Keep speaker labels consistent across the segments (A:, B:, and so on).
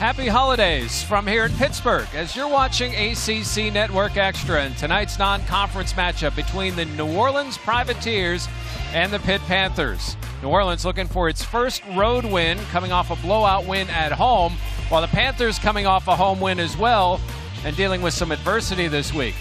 A: Happy holidays from here in Pittsburgh as you're watching ACC Network Extra and tonight's non-conference matchup between the New Orleans Privateers and the Pitt Panthers. New Orleans looking for its first road win, coming off a blowout win at home, while the Panthers coming off a home win as well and dealing with some adversity this week.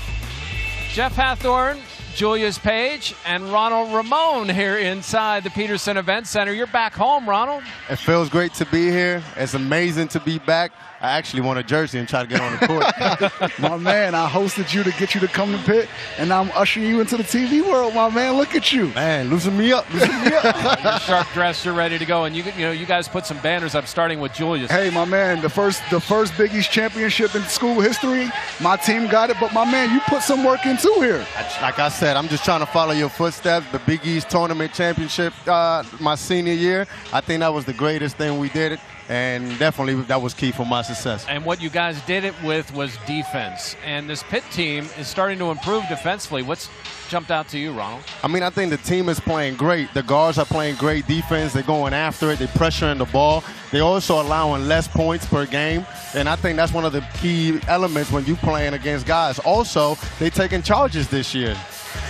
A: Jeff Hathorn, Julius Page, and Ronald Ramon here inside the Peterson Event Center. You're back home, Ronald.
B: It feels great to be here. It's amazing to be back. I actually want a jersey and try to get on the court.
C: My man, I hosted you to get you to come to Pitt, and now I'm ushering you into the TV world, my man. Look at you.
B: Man, loosen me up. Loosen me up.
A: You're sharp dressed. You're ready to go. And you guys put some banners up, starting with Julius.
C: Hey, my man, the first Big East championship in school history. My team got it, but my man, you put some work in too here.
B: Like I said, I'm just trying to follow your footsteps. The Big East tournament championship my senior year, I think that was the greatest thing we did. And definitely that was key for my success.
A: And what you guys did it with was defense. And this Pitt team is starting to improve defensively. What's jumped out to you, Ronald?
B: I mean, I think the team is playing great. The guards are playing great defense. They're going after it. They're pressuring the ball. They're also allowing less points per game. And I think that's one of the key elements when you're playing against guys. Also, they're taking charges this year.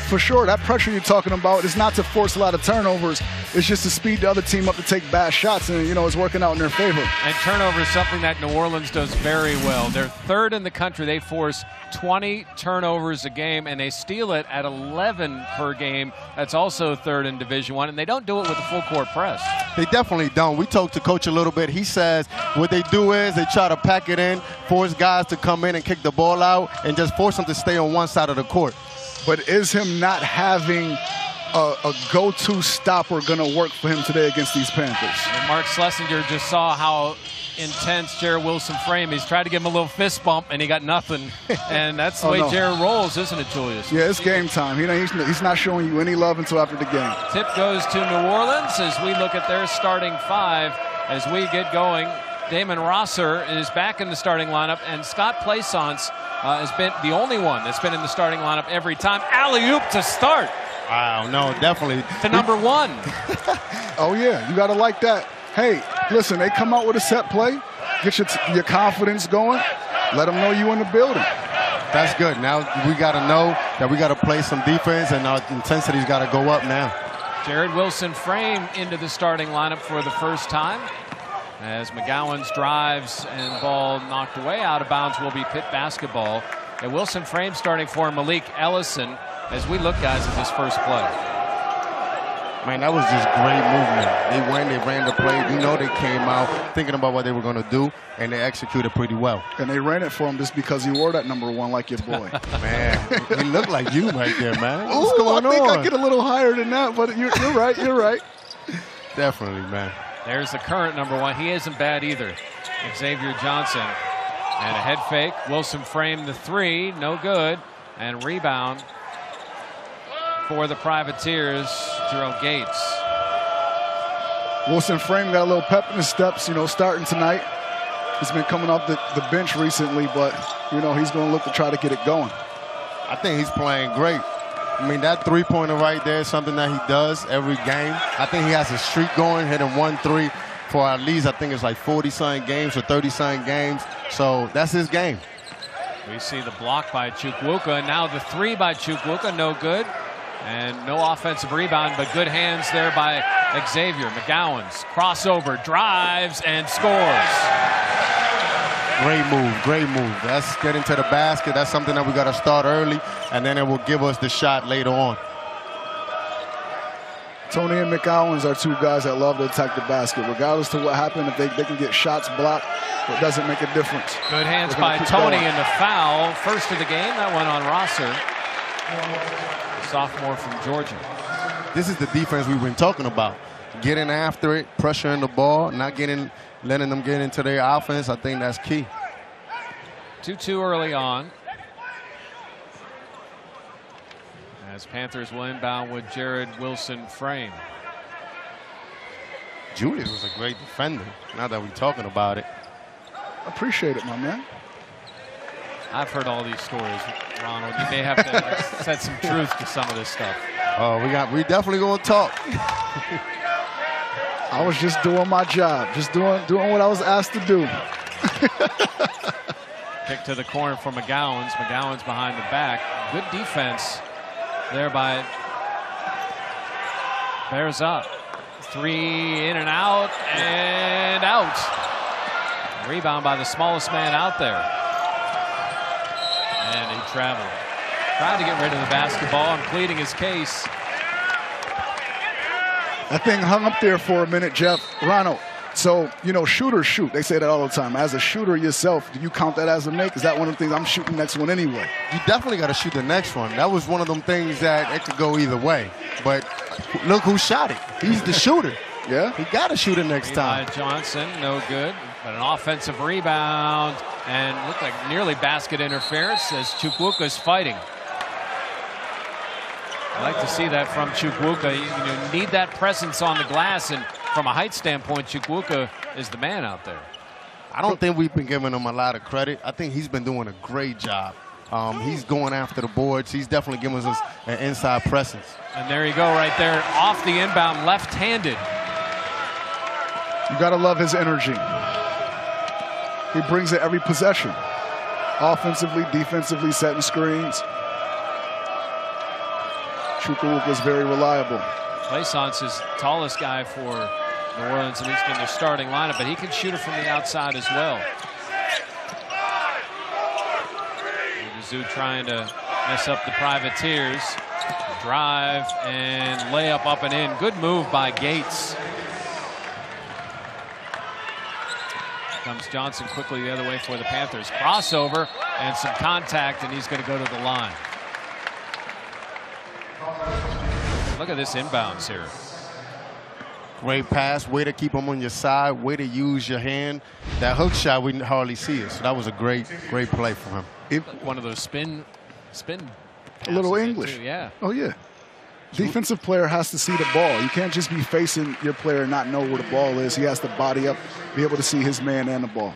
C: For sure, that pressure you're talking about is not to force a lot of turnovers. It's just to speed the other team up to take bad shots, and, it's working out in their favor.
A: And turnover is something that New Orleans does very well. They're third in the country. They force 20 turnovers a game, and they steal it at 11 per game. That's also third in Division I, and they don't do it with a full-court press.
B: They definitely don't. We talked to Coach a little bit. He says what they do is they try to pack it in, force guys to come in and kick the ball out, and just force them to stay on one side of the court.
C: But is him not having a go-to stopper going to work for him today against these Panthers?
A: And Mark Schlesinger just saw how intense Jared Wilson framed. He's tried to give him a little fist bump, and he got nothing. And that's the way Jared rolls, isn't it, Julius?
C: Yeah, it's game time. He's not showing you any love until after the game.
A: Tip goes to New Orleans as we look at their starting five as we get going. Damon Rosser is back in the starting lineup, and Scott Plaisance has been the only one that's been in the starting lineup every time. Alley-oop to start.
B: Wow, no, definitely.
A: To number one.
C: Oh, yeah, you got to like that. Hey, listen, they come out with a set play, get your confidence going, let them know you in the building.
B: That's good. Now we got to know that we got to play some defense, and our intensity's got to go up now.
A: Jared Wilson framed into the starting lineup for the first time, as McGowan's drives and ball knocked away out of bounds will be Pitt basketball. And Wilson Frame starting for Malik Ellison as we look, guys, at this first play.
B: Man, that was just great movement. They ran the play. They came out thinking about what they were going to do, and they executed pretty well.
C: And they ran it for him just because he wore that number one like your boy.
B: Man, he looked like you right there, man. What's
C: Ooh,
B: going on?
C: I think I get a little higher than that, but you're right. You're right.
B: Definitely, man.
A: There's the current number one. He isn't bad either. Xavier Johnson. And a head fake. Wilson framed the three. No good. And rebound for the Privateers, Gerald Gates.
C: Wilson Frame got a little pep in his steps, starting tonight. He's been coming off the bench recently, but, he's going to look to try to get it going.
B: I think he's playing great. I mean, that three-pointer right there is something that he does every game. I think he has a streak going, hitting 1-3 for at least, I think it's like 40-something games or 30-something games. So that's his game.
A: We see the block by Chukwuka, and now the three by Chukwuka, no good. And no offensive rebound, but good hands there by Xavier. McGowan's crossover, drives, and scores.
B: Great move, great move. That's getting to the basket. That's something that we got to start early, and then it will give us the shot later on.
C: Tony and McGowan's are two guys that love to attack the basket. Regardless to what happened, if they can get shots blocked, it doesn't make a difference.
A: Good hands by Tony in the foul. First of the game, that went on Rosser. Sophomore from Georgia.
B: This is the defense we've been talking about. Getting after it, pressuring the ball, letting them get into their offense. I think that's key.
A: 2-2 early on. As Panthers will inbound with Jared Wilson Frame.
B: Julius was a great defender, now that we're talking about it.
C: Appreciate it, my man.
A: I've heard all these stories, Ronald. You may have to set some truth to some of this stuff.
B: Oh, we definitely gonna talk.
C: I was just doing my job, just doing what I was asked to do.
A: Kick to the corner for McGowan's. McGowan's behind the back. Good defense there by Bears up. 3 in and out. Rebound by the smallest man out there. And he traveled. Trying to get rid of the basketball and pleading his case.
C: That thing hung up there for a minute, Jeff. Ronald. So, you know, shooters shoot. They say that all the time. As a shooter yourself, do you count that as a make? Is that one of the things? I'm shooting the next one anyway.
B: You definitely got to shoot the next one. That was one of them things that it could go either way. But look who shot it. He's the shooter.
C: Yeah.
B: He got to shoot it next time.
A: Johnson, no good. But an offensive rebound and looked like nearly basket interference as Chukwuka's fighting. I like to see that from Chukwuka. You need that presence on the glass, and from a height standpoint, Chukwuka is the man out there.
B: I don't think we've been giving him a lot of credit. I think he's been doing a great job. He's going after the boards. He's definitely giving us an inside presence.
A: And there you go right there, off the inbound, left-handed.
C: You got to love his energy. He brings it every possession. Offensively, defensively, setting screens. Chukwuka is very reliable.
A: Plaisance is the tallest guy for New Orleans, at least in their starting lineup, but he can shoot it from the outside as well. Zoo trying to mess up the Privateers. Drive and layup up and in. Good move by Gates. Comes Johnson quickly the other way for the Panthers. Crossover and some contact, and he's going to go to the line. Look at this inbounds here.
B: Great pass, way to keep him on your side, way to use your hand. That hook shot, we hardly see it. So that was a great play from him.
A: One of those spin.
C: A little English.
A: Too, yeah.
C: Oh, yeah. Defensive player has to see the ball. You can't just be facing your player and not know where the ball is. He has to body up, be able to see his man and the ball.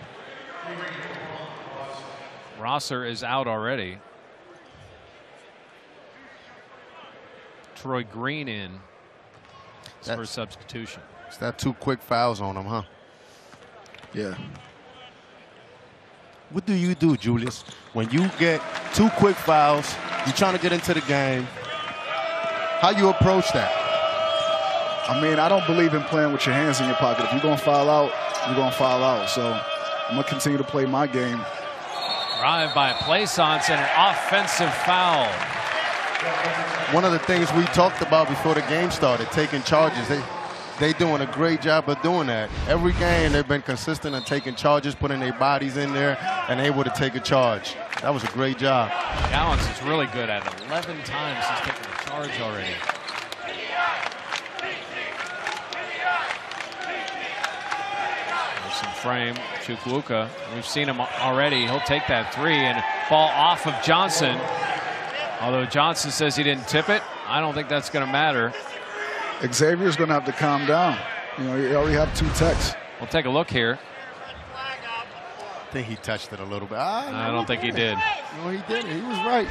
A: Rosser is out already. Troy Green in for substitution.
B: Is that 2 quick fouls on him, huh?
C: Yeah.
B: What do you do, Julius, when you get 2 quick fouls, you're trying to get into the game? How you approach that?
C: I mean, I don't believe in playing with your hands in your pocket. If you're going to foul out, you're going to foul out. So I'm going to continue to play my game.
A: Drive by Plaisance and an offensive foul.
B: One of the things we talked about before the game started, taking charges. They doing a great job of doing that. Every game they've been consistent in taking charges, putting their bodies in there, and able to take a charge. That was a great job.
A: Gallons is really good at it. 11 times he's taken a charge already. There's some frame. Chukwuka, we've seen him already. He'll take that 3 and ball off of Johnson. Although Johnson says he didn't tip it, I don't think that's going to matter.
C: Xavier's going to have to calm down. You know, you already have 2 techs.
A: We'll take a look here.
B: I think he touched it a little bit.
A: I don't think he did.
B: No, he didn't. He was right.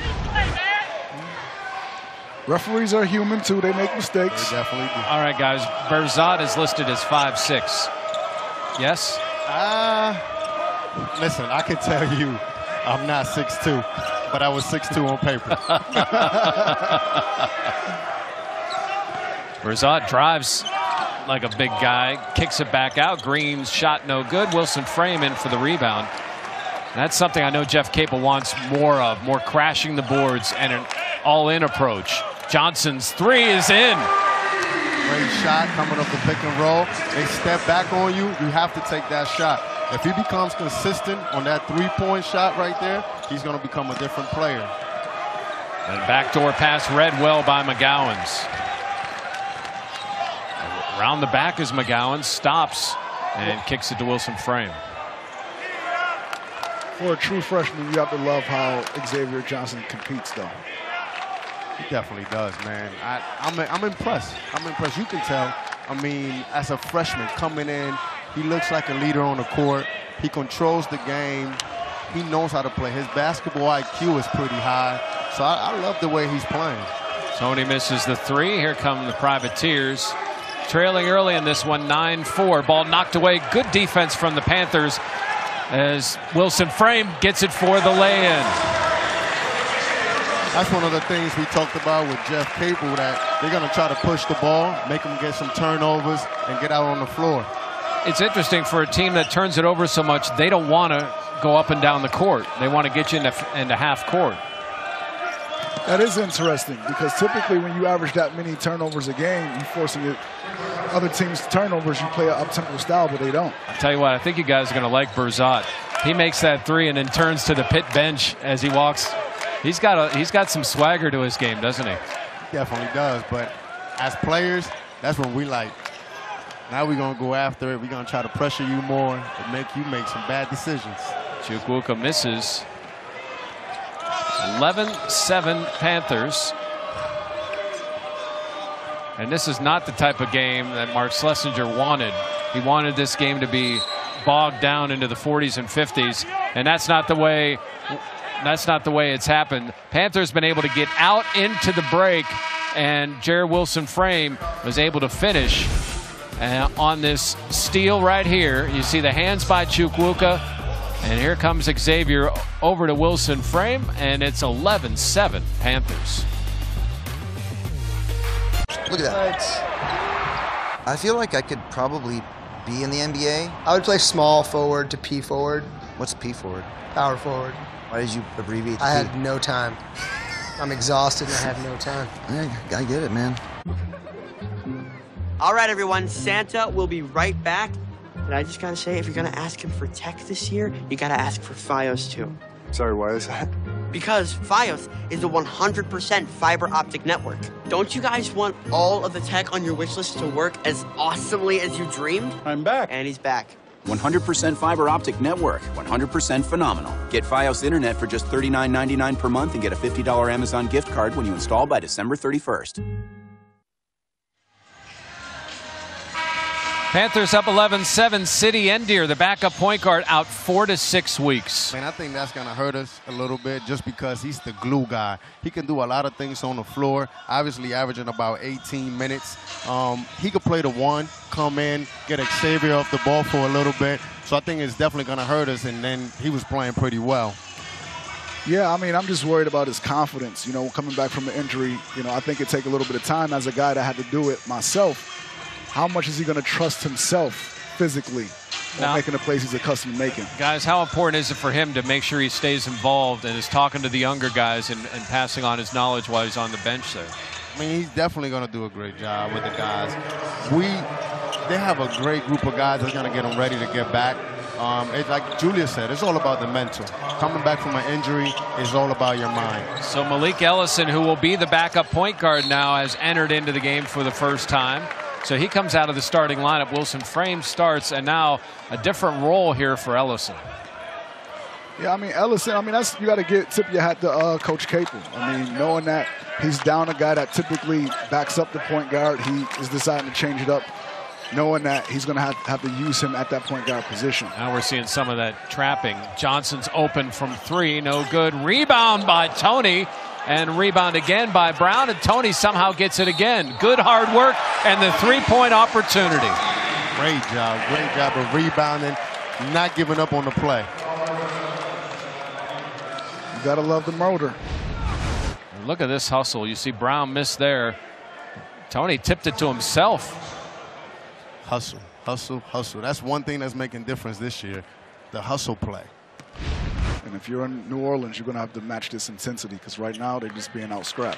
C: Referees are human, too. They make mistakes.
B: They definitely do.
A: All right, guys. Berzot is listed as 5'6". Yes?
B: Listen, I can tell you I'm not 6'2", but I was 6'2" on paper.
A: Berzot drives like a big guy, kicks it back out. Green's shot no good. Wilson Frame in for the rebound. That's something I know Jeff Capel wants more of, more crashing the boards and an all-in approach. Johnson's 3 is in.
B: Great shot coming up the pick and roll. They step back on you. You have to take that shot. If he becomes consistent on that 3-point shot right there, he's going to become a different player.
A: And backdoor pass read well by McGowan's. Around the back is McGowan, stops and kicks it to Wilson Frame.
C: For a true freshman, you have to love how Xavier Johnson competes, though.
B: He definitely does, man. I'm impressed. I'm impressed. You can tell. I mean, as a freshman coming in, he looks like a leader on the court. He controls the game. He knows how to play. His basketball IQ is pretty high. So I love the way he's playing.
A: Tony misses the 3. Here come the Privateers. Trailing early in this one, 9-4. Ball knocked away. Good defense from the Panthers. as Wilson Frame gets it for the lay-in.
B: That's one of the things we talked about with Jeff Capel, that they're going to try to push the ball, make them get some turnovers, and get out on the floor.
A: It's interesting for a team that turns it over so much, they don't want to go up and down the court. They want to get you into half court.
C: That is interesting, because typically when you average that many turnovers a game, you're forcing other teams' turnovers. You play an up-tempo style, but they don't.
A: I'll tell you what, I think you guys are going to like Berzot. He makes that three and then turns to the Pitt bench as he walks. He's got some swagger to his game, doesn't he?
B: Definitely does, but as players, that's what we like. Now we're going to go after it. We're going to try to pressure you more and make you make some bad decisions.
A: Chukwuka misses. 11-7 Panthers. And this is not the type of game that Mark Schlesinger wanted. He wanted this game to be bogged down into the 40s and 50s, and that's not the way it's happened. Panthers been able to get out into the break, and Jared Wilson Frame was able to finish on this steal right here. You see the hands by Chukwuka, and here comes Xavier over to Wilson Frame, and it's 11-7 Panthers.
D: Look at that. I feel like I could probably be in the NBA.
E: I would play small forward to P forward.
D: What's P forward?
E: Power forward.
D: Why did you abbreviate?
E: I had no time. I'm exhausted and I had no time.
D: I get it, man.
F: All right, everyone, Santa will be right back. And I just gotta say, if you're gonna ask him for tech this year, you gotta ask for Fios too.
C: Sorry, why is that?
F: Because Fios is a 100% fiber optic network. Don't you guys want all of the tech on your wish list to work as awesomely as you dreamed?
G: I'm back.
F: And he's back.
G: 100% fiber optic network, 100% phenomenal. Get Fios Internet for just $39.99 per month and get a $50 Amazon gift card when you install by December 31st.
A: Panthers up 11-7. City Endier, the backup point guard, out 4 to 6 weeks.
B: Man, I think that's going to hurt us a little bit just because he's the glue guy. He can do a lot of things on the floor, obviously averaging about 18 minutes. He could play the one, come in, get Xavier off the ball for a little bit. So I think it's definitely going to hurt us, and then he was playing pretty well.
C: Yeah, I mean, I'm just worried about his confidence, coming back from an injury. I think it'd take a little bit of time as a guy that had to do it myself. How much is he going to trust himself physically while making the plays he's accustomed to making?
A: Guys, how important is it for him to make sure he stays involved and is talking to the younger guys and passing on his knowledge while he's on the bench there?
B: I mean, he's definitely going to do a great job with the guys. They have a great group of guys that's going to get them ready to get back. Like Julia said, it's all about the mental. Coming back from an injury is all about your mind.
A: So Malik Ellison, who will be the backup point guard now, has entered into the game for the first time. So he comes out of the starting lineup. Wilson Frame starts, and now a different role here for Ellison.
C: Yeah, I mean, Ellison, you got to tip your hat to Coach Capel. Knowing that he's down a guy that typically backs up the point guard, he is deciding to change it up, knowing that he's going to have to use him at that point guard position.
A: Now we're seeing some of that trapping. Johnson's open from 3, no good. Rebound by Tony. And rebound again by Brown, and Tony somehow gets it again. Good hard work and the three-point opportunity.
B: Great job of rebounding, not giving up on the play.
C: You gotta love the motor.
A: And look at this hustle. You see Brown miss there. Tony tipped it to himself.
B: Hustle, hustle, hustle. That's one thing that's making difference this year, the hustle play.
C: And if you're in New Orleans, you're going to have to match this intensity, because right now they're just being out-scrapped.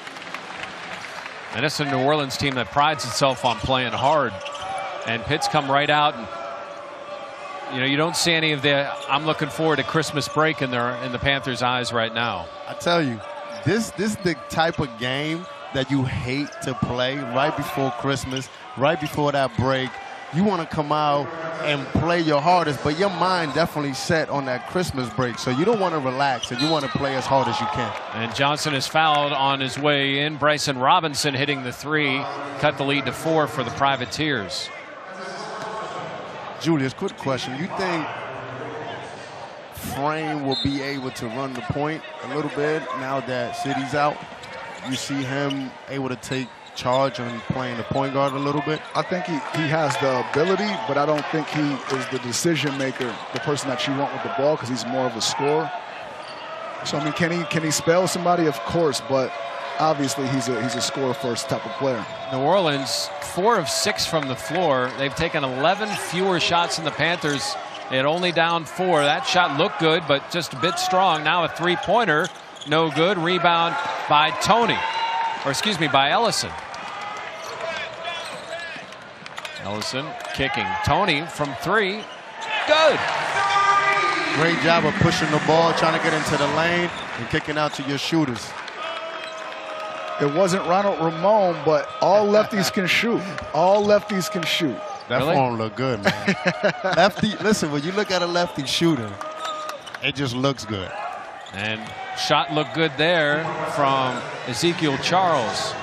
A: And it's a New Orleans team that prides itself on playing hard. And Pitt's come right out, and you don't see any of the I'm looking forward to Christmas break in the Panthers' eyes right now.
B: I tell you, this is the type of game that you hate to play right before Christmas, right before that break. You want to come out and play your hardest, but your mind definitely set on that Christmas break. So you don't want to relax, and you want to play as hard as you can.
A: And Johnson is fouled on his way in. Bryson Robinson hitting the 3, cut the lead to 4 for the Privateers.
B: Julius, quick question. You think Frame will be able to run the point a little bit now that City's out? You see him able to take charge on playing the point guard a little bit?
C: I think he has the ability, but I don't think he is the decision maker, the person that you want with the ball, because he's more of a scorer. So, I mean, can he spell somebody? Of course, but obviously he's a score-first type of player.
A: New Orleans, 4 of 6 from the floor. They've taken 11 fewer shots than the Panthers. It only down 4. That shot looked good, but just a bit strong. Now a three-pointer, no good. Rebound by by Ellison. Ellison kicking. Tony from 3. Good.
B: Great job of pushing the ball, trying to get into the lane, and kicking out to your shooters.
C: It wasn't Ronald Ramon, but all lefties can shoot. All lefties can shoot.
B: That form look good, man. Lefty, listen, when you look at a lefty shooter, it just looks good.
A: And shot looked good there from Ezekiel Charles.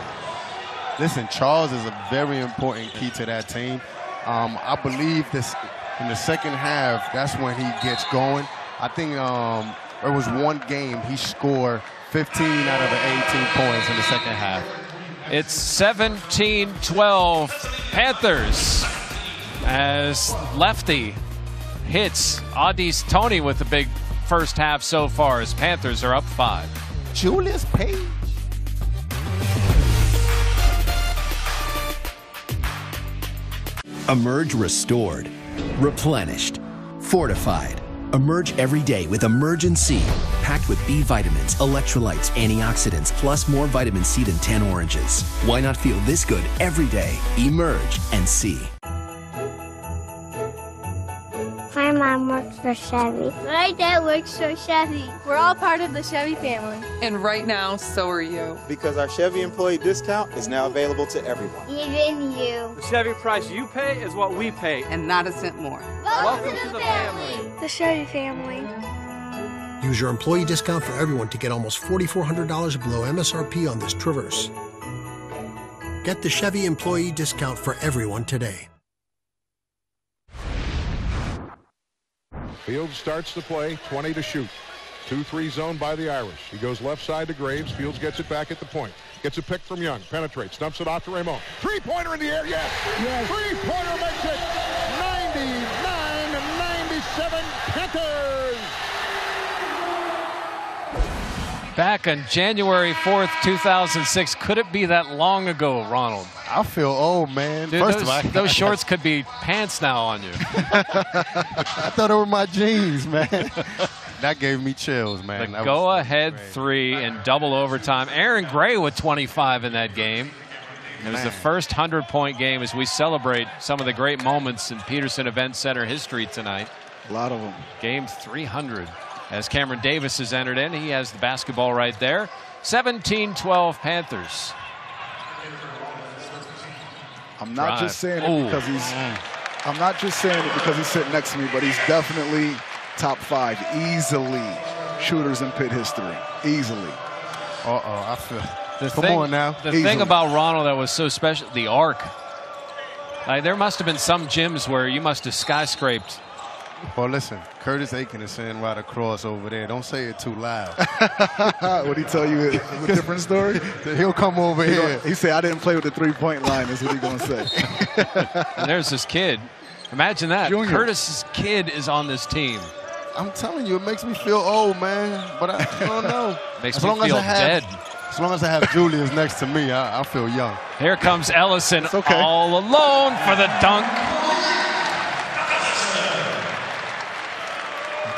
B: Listen, Charles is a very important key to that team. I believe this in the second half, that's when he gets going. I think there was one game he scored 15 out of the 18 points in the second half.
A: It's 17-12 Panthers as lefty hits Audi's Tony with a big first half so far as Panthers are up 5.
B: Julius Page.
H: Emerge restored, replenished, fortified. Emerge every day with Emergen-C, packed with B vitamins, electrolytes, antioxidants, plus more vitamin C than 10 oranges. Why not feel this good every day? Emerge and see.
I: My mom works for Chevy. My dad works for Chevy.
J: We're all part of the Chevy family.
K: And right now, so are you.
L: Because our Chevy employee discount is now available to everyone.
I: Even you.
M: The Chevy price you pay is what we pay.
K: And not a cent more.
I: Welcome to the family.
J: The Chevy family.
N: Use your employee discount for everyone to get almost $4,400 below MSRP on this Traverse. Get the Chevy employee discount for everyone today.
O: Fields starts the play, 20 to shoot. 2-3 zone by the Irish. He goes left side to Graves. Fields gets it back at the point. Gets a pick from Young. Penetrates. Dumps it off to Ramon. Three-pointer in the air. Yes. Three-pointer makes it 99-97 Panthers.
A: Back on January 4th, 2006. Could it be that long ago, Ronald?
B: I feel old, man.
A: Dude, those shorts could be pants now on you.
B: I thought it were my jeans, man. That gave me chills, man.
A: The go-ahead 3 in double overtime. Aaron Gray with 25 in that game. It was the first 100-point game as we celebrate some of the great moments in Peterson Event Center history tonight.
C: A lot of them.
A: Game 300. As Cameron Davis has entered in, he has the basketball right there. 17-12 Panthers.
C: I'm not just saying it because I'm not just saying it because he's sitting next to me, but he's definitely top 5 easily shooters in Pitt history. Easily.
B: I feel.
A: Come on now. The thing about Ronald that was so special, the arc. Like, there must have been some gyms where you must have skyscraped.
B: Well, listen, Curtis Aiken is sitting right across over there. Don't say it too loud.
C: What'd he tell you? A different story?
B: He'll come over here.
C: He said, I didn't play with the three-point line, is what he's going to say.
A: And there's this kid. Imagine that. Junior. Curtis's kid is on this team.
B: I'm telling you, it makes me feel old, man. But I don't know.
A: Makes me feel dead.
B: As long as I have Julius next to me, I feel young.
A: Here comes Ellison all alone for the dunk.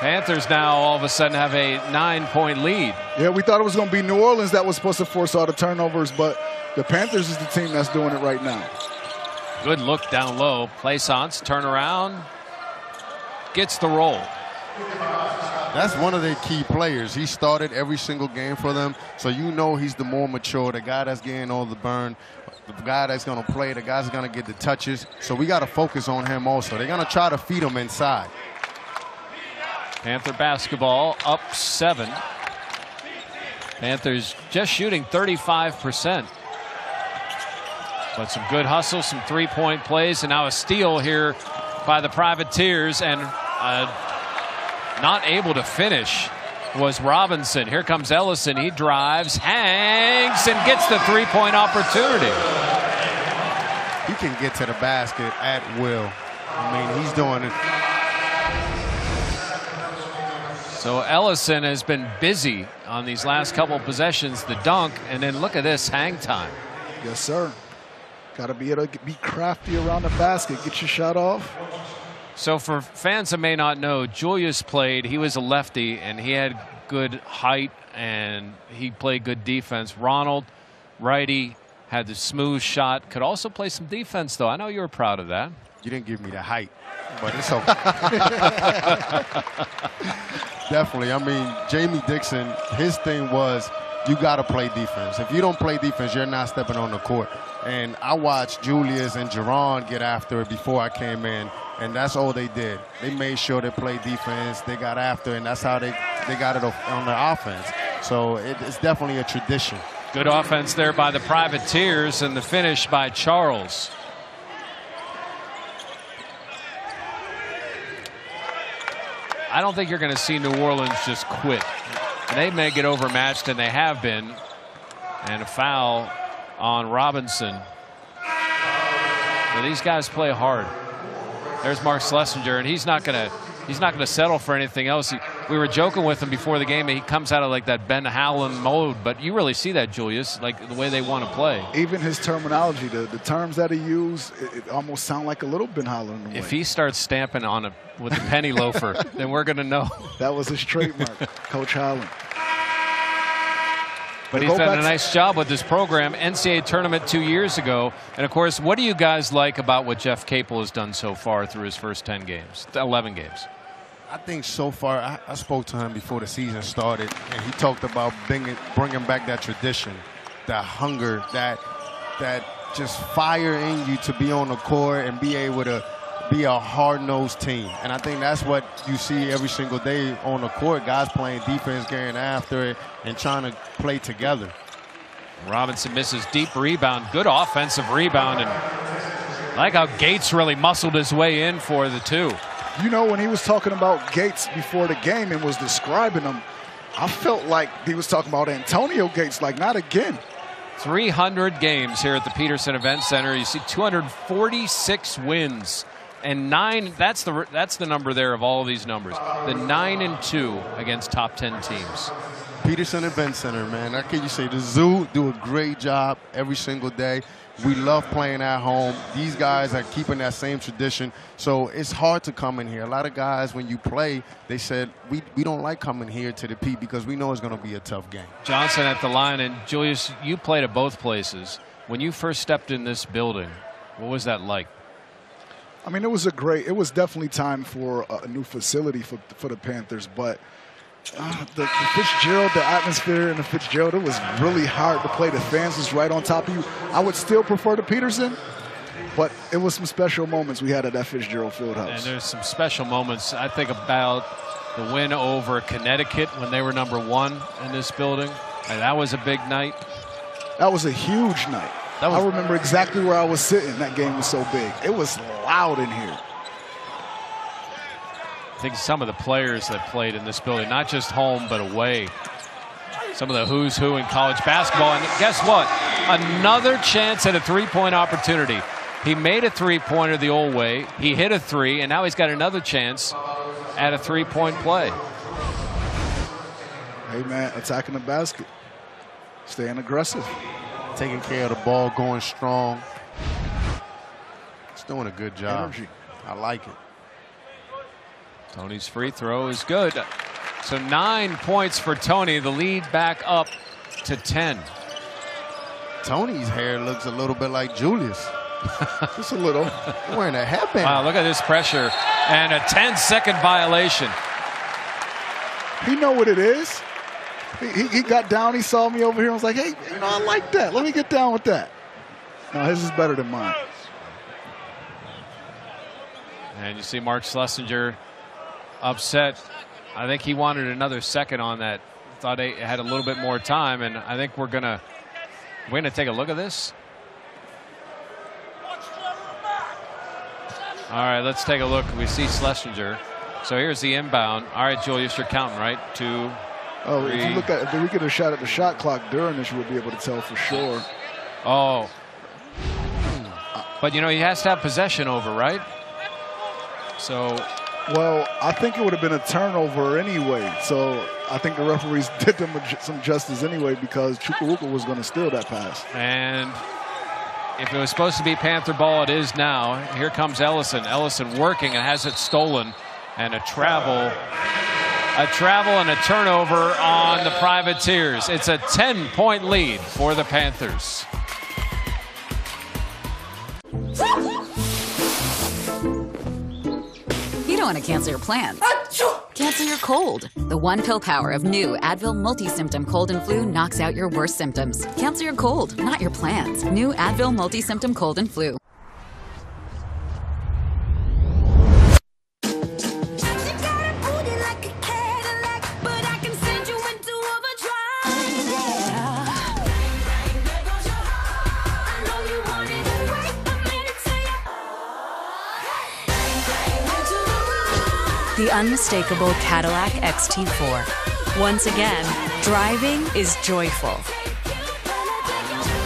A: Panthers now all of a sudden have a 9-point lead.
C: Yeah, we thought it was going to be New Orleans that was supposed to force all the turnovers, but the Panthers is the team that's doing it right now.
A: Good look down low. Plaisance, turn around, gets the roll.
B: That's one of their key players. He started every single game for them, so you know he's the more mature, the guy that's getting all the burn, the guy that's going to play, the guy that's going to get the touches. So we got to focus on him also. They're going to try to feed him inside.
A: Panther basketball up 7. Panthers just shooting 35%. But some good hustle, some three-point plays, and now a steal here by the Privateers, and not able to finish was Robinson. Here comes Ellison. He drives, hangs, and gets the three-point opportunity.
B: can get to the basket at will. I mean, he's doing it.
A: So Ellison has been busy on these last couple possessions, the dunk, and then look at this hang time.
C: Yes, sir. Got to be able to be crafty around the basket, get your shot off.
A: So for fans that may not know, Julius played. He was a lefty, and he had good height, and he played good defense. Ronald, righty, had the smooth shot. Could also play some defense, though. I know you were proud of that.
B: You didn't give me the height, but it's okay. Definitely. I mean, Jamie Dixon, his thing was you got to play defense. If you don't play defense, you're not stepping on the court. And I watched Julius and Jerron get after it before I came in, and that's all they did. They made sure they played defense. They got after it, and that's how they got it on their offense. So it's definitely a tradition.
A: Good offense there by the Privateers, and the finish by Charles. I don't think you're going to see New Orleans just quit. They may get overmatched, and they have been. And a foul on Robinson. But these guys play hard. There's Mark Schlesinger, and he's not going to settle for anything else. We were joking with him before the game. He comes out of like that Ben Howland mode, but you really see that, Julius, like the way they want to play.
C: Even his terminology, the terms that he used, it almost sound like a little Ben Howland in a way.
A: If he starts stamping on with a penny loafer, then we're going to know.
C: That was his trademark, Coach Howland.
A: But he's done a nice job with this program. NCAA tournament 2 years ago. And, of course, what do you guys like about what Jeff Capel has done so far through his first 10 games, 11 games?
B: I think so far, I spoke to him before the season started, and he talked about bringing back that tradition, that hunger, that just fire in you to be on the court and be able to be a hard-nosed team. And I think that's what you see every single day on the court, guys playing defense, getting after it, and trying to play together.
A: Robinson misses deep rebound. Good offensive rebound. And I like how Gates really muscled his way in for the two.
C: You know, when he was talking about Gates before the game and was describing him, I felt like he was talking about Antonio Gates, like not again.
A: 300 games here at the Peterson Event Center. You see 246 wins. And 9, that's the number there of all of these numbers. The 9-2 against top 10 teams.
B: Peterson Event Center, man. How can you say? The Zoo do a great job every single day. We love playing at home. These guys are keeping that same tradition. So it's hard to come in here. A lot of guys, when you play, they said, we don't like coming here to the P because we know it's going to be a tough game.
A: Johnson at the line. And Julius, you played at both places. When you first stepped in this building, what was that like?
C: I mean, it was definitely time for a new facility for the Panthers, but the Fitzgerald, the atmosphere in the Fitzgerald, it was really hard to play. The fans was right on top of you. I would still prefer the Peterson, but it was some special moments we had at that Fitzgerald Fieldhouse.
A: And there's some special moments. I think about the win over Connecticut when they were #1 in this building. And that was a big night.
C: That was a huge night. I remember exactly where I was sitting. That game was so big. It was loud in here.
A: I think some of the players that played in this building, not just home but away, some of the who's who in college basketball. And guess what? Another chance at a three-point opportunity. He made a three-pointer the old way. He hit a three, and now he's got another chance at a three-point play.
C: Hey, man, attacking the basket. Staying aggressive.
B: Taking care of the ball, going strong. He's doing a good job.
C: Energy.
B: I like it.
A: Tony's free throw is good. So 9 points for Tony. The lead back up to 10.
B: Tony's hair looks a little bit like Julius.
C: Just a little.
B: Wearing a headband.
A: Wow, look at this pressure. And a 10-second violation.
C: He know what it is. He got down, he saw me over here and was like, hey, you know, I like that. Let me get down with that. No, his is better than mine.
A: And you see Mark Schlesinger upset. I think he wanted another second on that. Thought he had a little bit more time, and I think we're gonna take a look at this. All right, let's take a look. We see Schlesinger. So here's the inbound. All right, Julius, you're counting, right? 2,
C: Oh,
A: 3.
C: if you look at, if we get a shot at the shot clock during this, you would be able to tell for sure.
A: Oh. But, you know, he has to have possession over, right? So.
C: Well, I think it would have been a turnover anyway. So I think the referees did them some justice anyway because Chukwuka was going to steal that pass.
A: And if it was supposed to be Panther ball, it is now. Here comes Ellison. Ellison working and has it stolen. And a travel and a turnover on the Privateers. It's a 10-point lead for the Panthers.
P: You don't want to cancel your plans. Cancel your cold. The one-pill power of new Advil multi-symptom cold and flu knocks out your worst symptoms. Cancel your cold, not your plans. New Advil multi-symptom cold and flu.
Q: The unmistakable Cadillac XT4. Once again, driving is joyful.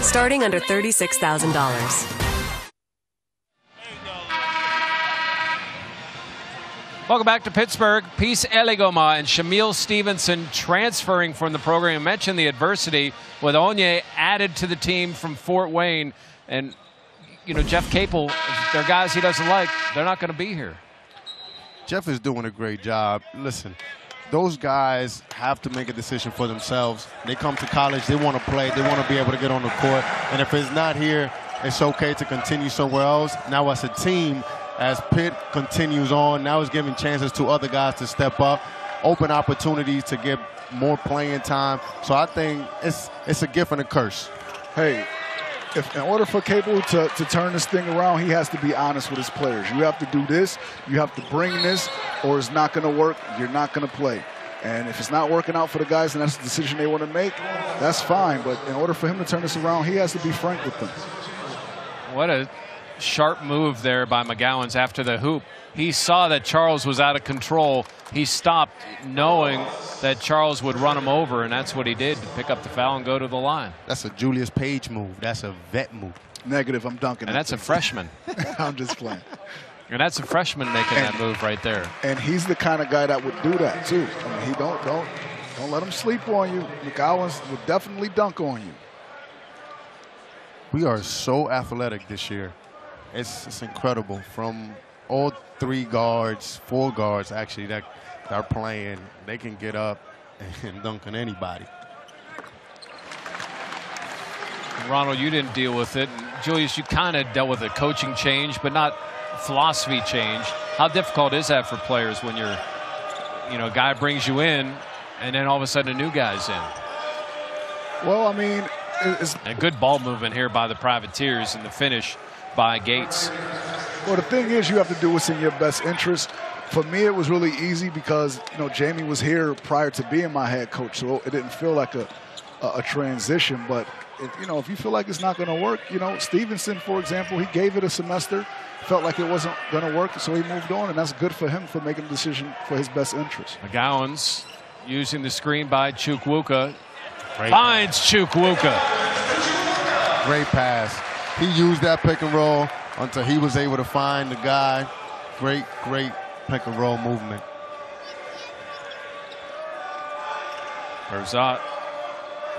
Q: Starting under $36,000.
A: Welcome back to Pittsburgh. Peace Eligoma and Shamil Stevenson transferring from the program. I mentioned the adversity with Onye added to the team from Fort Wayne. And, you know, Jeff Capel, if they're guys he doesn't like, they're not going to be here.
B: Jeff is doing a great job. Listen, those guys have to make a decision for themselves. They come to college, they want to play, they want to be able to get on the court. And if it's not here, it's okay to continue somewhere else. Now as a team, as Pitt continues on, now it's giving chances to other guys to step up, open opportunities to get more playing time. So I think it's a gift and a curse.
C: Hey, if in order for Cable to turn this thing around, he has to be honest with his players. You have to do this, you have to bring this, or it's not going to work, you're not going to play. And if it's not working out for the guys and that's the decision they want to make, that's fine. But in order for him to turn this around, he has to be frank with them.
A: What a sharp move there by McGowan's after the hoop. He saw that Charles was out of control. He stopped knowing that Charles would run him over, and that's what he did, to pick up the foul and go to the line.
B: That's a Julius Page move. That's a vet move.
C: Negative, I'm dunking.
A: And that's a freshman.
C: I'm just playing.
A: And that's a freshman making that move right there.
C: And he's the kind of guy that would do that, too. I mean, he don't let him sleep on you. McGowan's will definitely dunk on you.
B: We are so athletic this year. It's incredible. From all 3 guards, 4 guards actually that are playing, they can get up and dunk on anybody.
A: Ronald, you didn't deal with it. Julius, you kind of dealt with a coaching change, but not philosophy change. How difficult is that for players when you're, you know, a guy brings you in and then all of a sudden a new guy's in?
C: Well, I mean, it's
A: a good ball movement here by the Privateers and the finish by Gates.
C: Well, the thing is, you have to do what's in your best interest. For me, it was really easy because, you know, Jamie was here prior to being my head coach, so it didn't feel like a transition. But, you know, if you feel like it's not going to work, you know, Stevenson, for example, he gave it a semester, felt like it wasn't going to work, so he moved on, and that's good for him for making a decision for his best interest.
A: McGowan's using the screen by Chukwuka. Finds Chukwuka.
B: Great pass. He used that pick and roll until he was able to find the guy. Great pick and roll movement.
A: Herzog.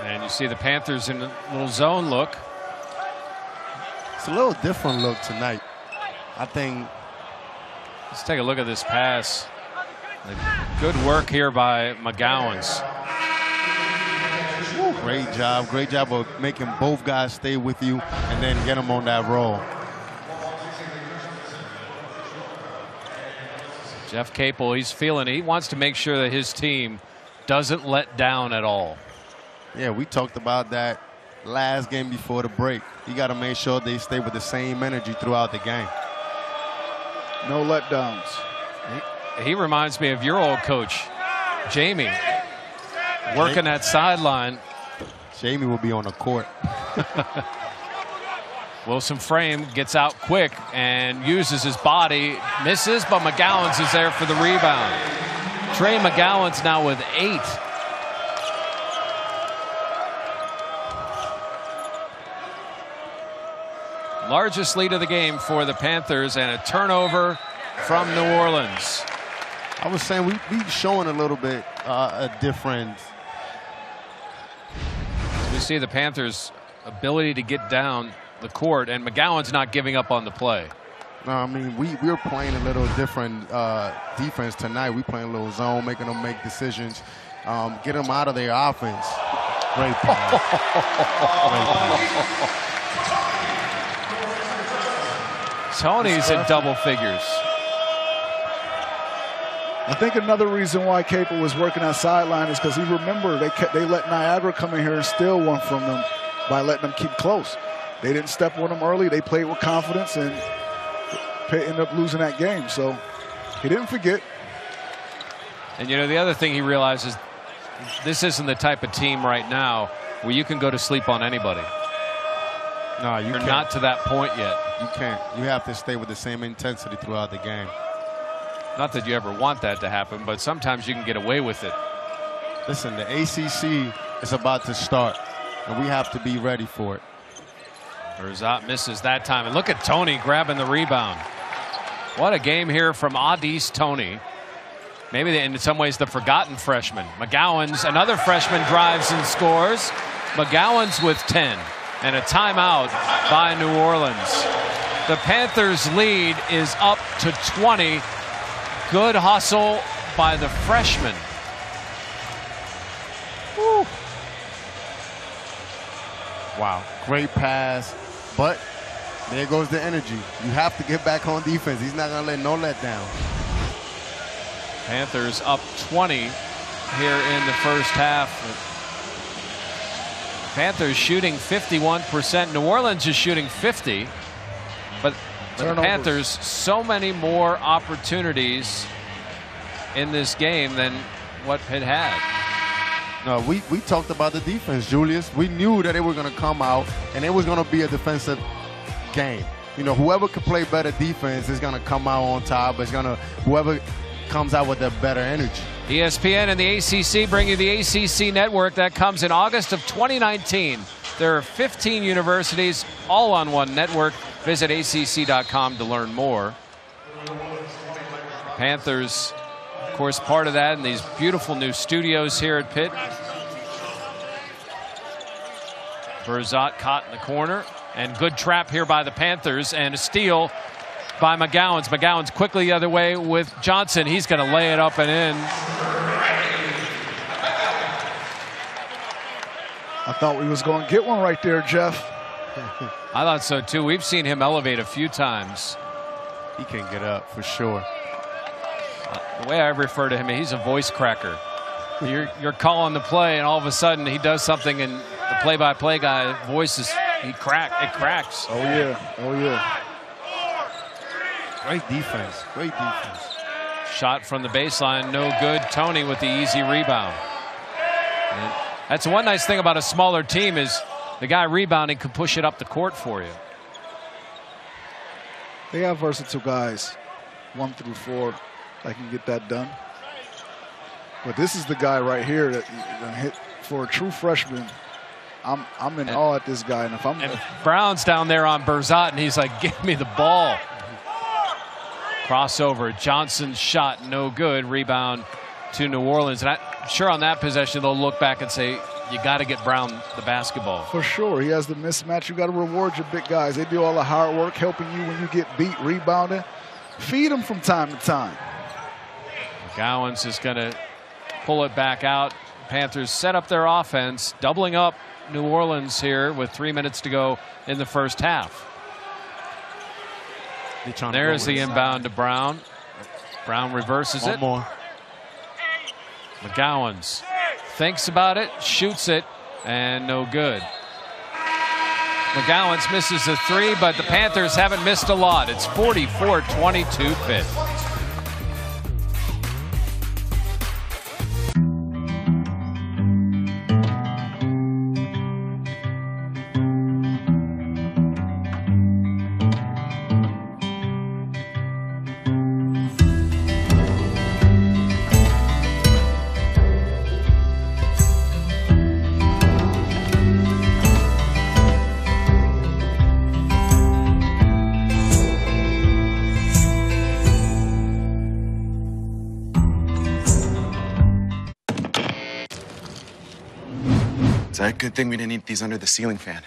A: And you see the Panthers in a little zone look.
B: It's a little different look tonight. I think.
A: Let's take a look at this pass. Good work here by McGowan's.
B: Great job of making both guys stay with you and then get them on that roll.
A: Jeff Capel, he's feeling it. He wants to make sure that his team doesn't let down at all.
B: Yeah, we talked about that last game before the break. You got to make sure they stay with the same energy throughout the game.
C: No letdowns.
A: He reminds me of your old coach, Jamie, working that sideline.
B: Jamie will be on the court.
A: Wilson Frame gets out quick and uses his body, misses, but McGowan's is there for the rebound. Trey McGowan's now with 8. Largest lead of the game for the Panthers, and a turnover from New Orleans.
B: I was saying we've showing a little bit a difference.
A: We see the Panthers' ability to get down the court, and McGowan's not giving up on the play.
B: No, I mean, we're playing a little different defense tonight. We're playing a little zone, making them make decisions, get them out of their offense. Great pass. Great pass.
A: Tony's in double figures.
C: I think another reason why Capel was working that sideline is because he remembered they let Niagara come in here and steal one from them by letting them keep close. They didn't step on them early. They played with confidence, and Pitt ended up losing that game. So he didn't forget.
A: And, you know, the other thing he realizes, this isn't the type of team right now where you can go to sleep on anybody.
B: No, you're
A: not to that point yet.
B: You can't. You have to stay with the same intensity throughout the game.
A: Not that you ever want that to happen, but sometimes you can get away with it.
B: Listen, the ACC is about to start, and we have to be ready for it.
A: Berzot misses that time, and look at Tony grabbing the rebound. What a game here from Adis Tony. Maybe in some ways the forgotten freshman. McGowan's, another freshman, drives and scores. McGowan's with 10, and a timeout by New Orleans. The Panthers' lead is up to 20. Good hustle by the freshman.
B: Woo. Wow, great pass, but there goes the energy. You have to get back on defense. He's not going to let no letdown.
A: Panthers up 20 here in the first half. Panthers shooting 51%. New Orleans is shooting 50%. But the Panthers, so many more opportunities in this game than what Pitt had.
B: No, we talked about the defense, Julius. We knew that they were going to come out and it was going to be a defensive game. You know, whoever could play better defense is going to come out on top. It's going to, whoever comes out with a better energy.
A: ESPN and the ACC bring you the ACC Network. That comes in August of 2019. There are 15 universities, all on one network. Visit ACC.com to learn more. Panthers, of course, part of that in these beautiful new studios here at Pitt. Berzot caught in the corner, and good trap here by the Panthers, and a steal by McGowan's. McGowan's quickly the other way with Johnson. He's going to lay it up and in.
C: I thought we was going to get one right there, Jeff.
A: I thought so too. We've seen him elevate a few times.
B: He can get up for sure.
A: The way I refer to him, he's a voice cracker. You're calling the play, and all of a sudden he does something, and the play-by-play guy voice is it cracks.
C: Oh yeah, oh yeah.
B: Great defense. Great defense.
A: Shot from the baseline, no good. Tony with the easy rebound. And that's one nice thing about a smaller team is the guy rebounding can push it up the court for you.
C: They have versatile guys, 1 through 4, that can get that done. But this is the guy right here that hit for a true freshman. I'm in awe at this guy, and if
A: Brown's down there on Berzot, and he's like, "Give me the ball." Crossover, Johnson's shot, no good. Rebound to New Orleans, and I'm sure on that possession they'll look back and say, you got to get Brown the basketball.
C: For sure, he has the mismatch. You got to reward your big guys. They do all the hard work, helping you when you get beat, rebounding. Feed them from time to time.
A: McGowan's is going to pull it back out. Panthers set up their offense, doubling up New Orleans here with 3 minutes to go in the first half. There's the inbound to Brown. Brown reverses it.
B: One more.
A: McGowan's thinks about it, shoots it, and no good. McGowan's misses a 3, but the Panthers haven't missed a lot. It's 44-22 Pitt.
R: It's a good thing we didn't eat these under the ceiling fan.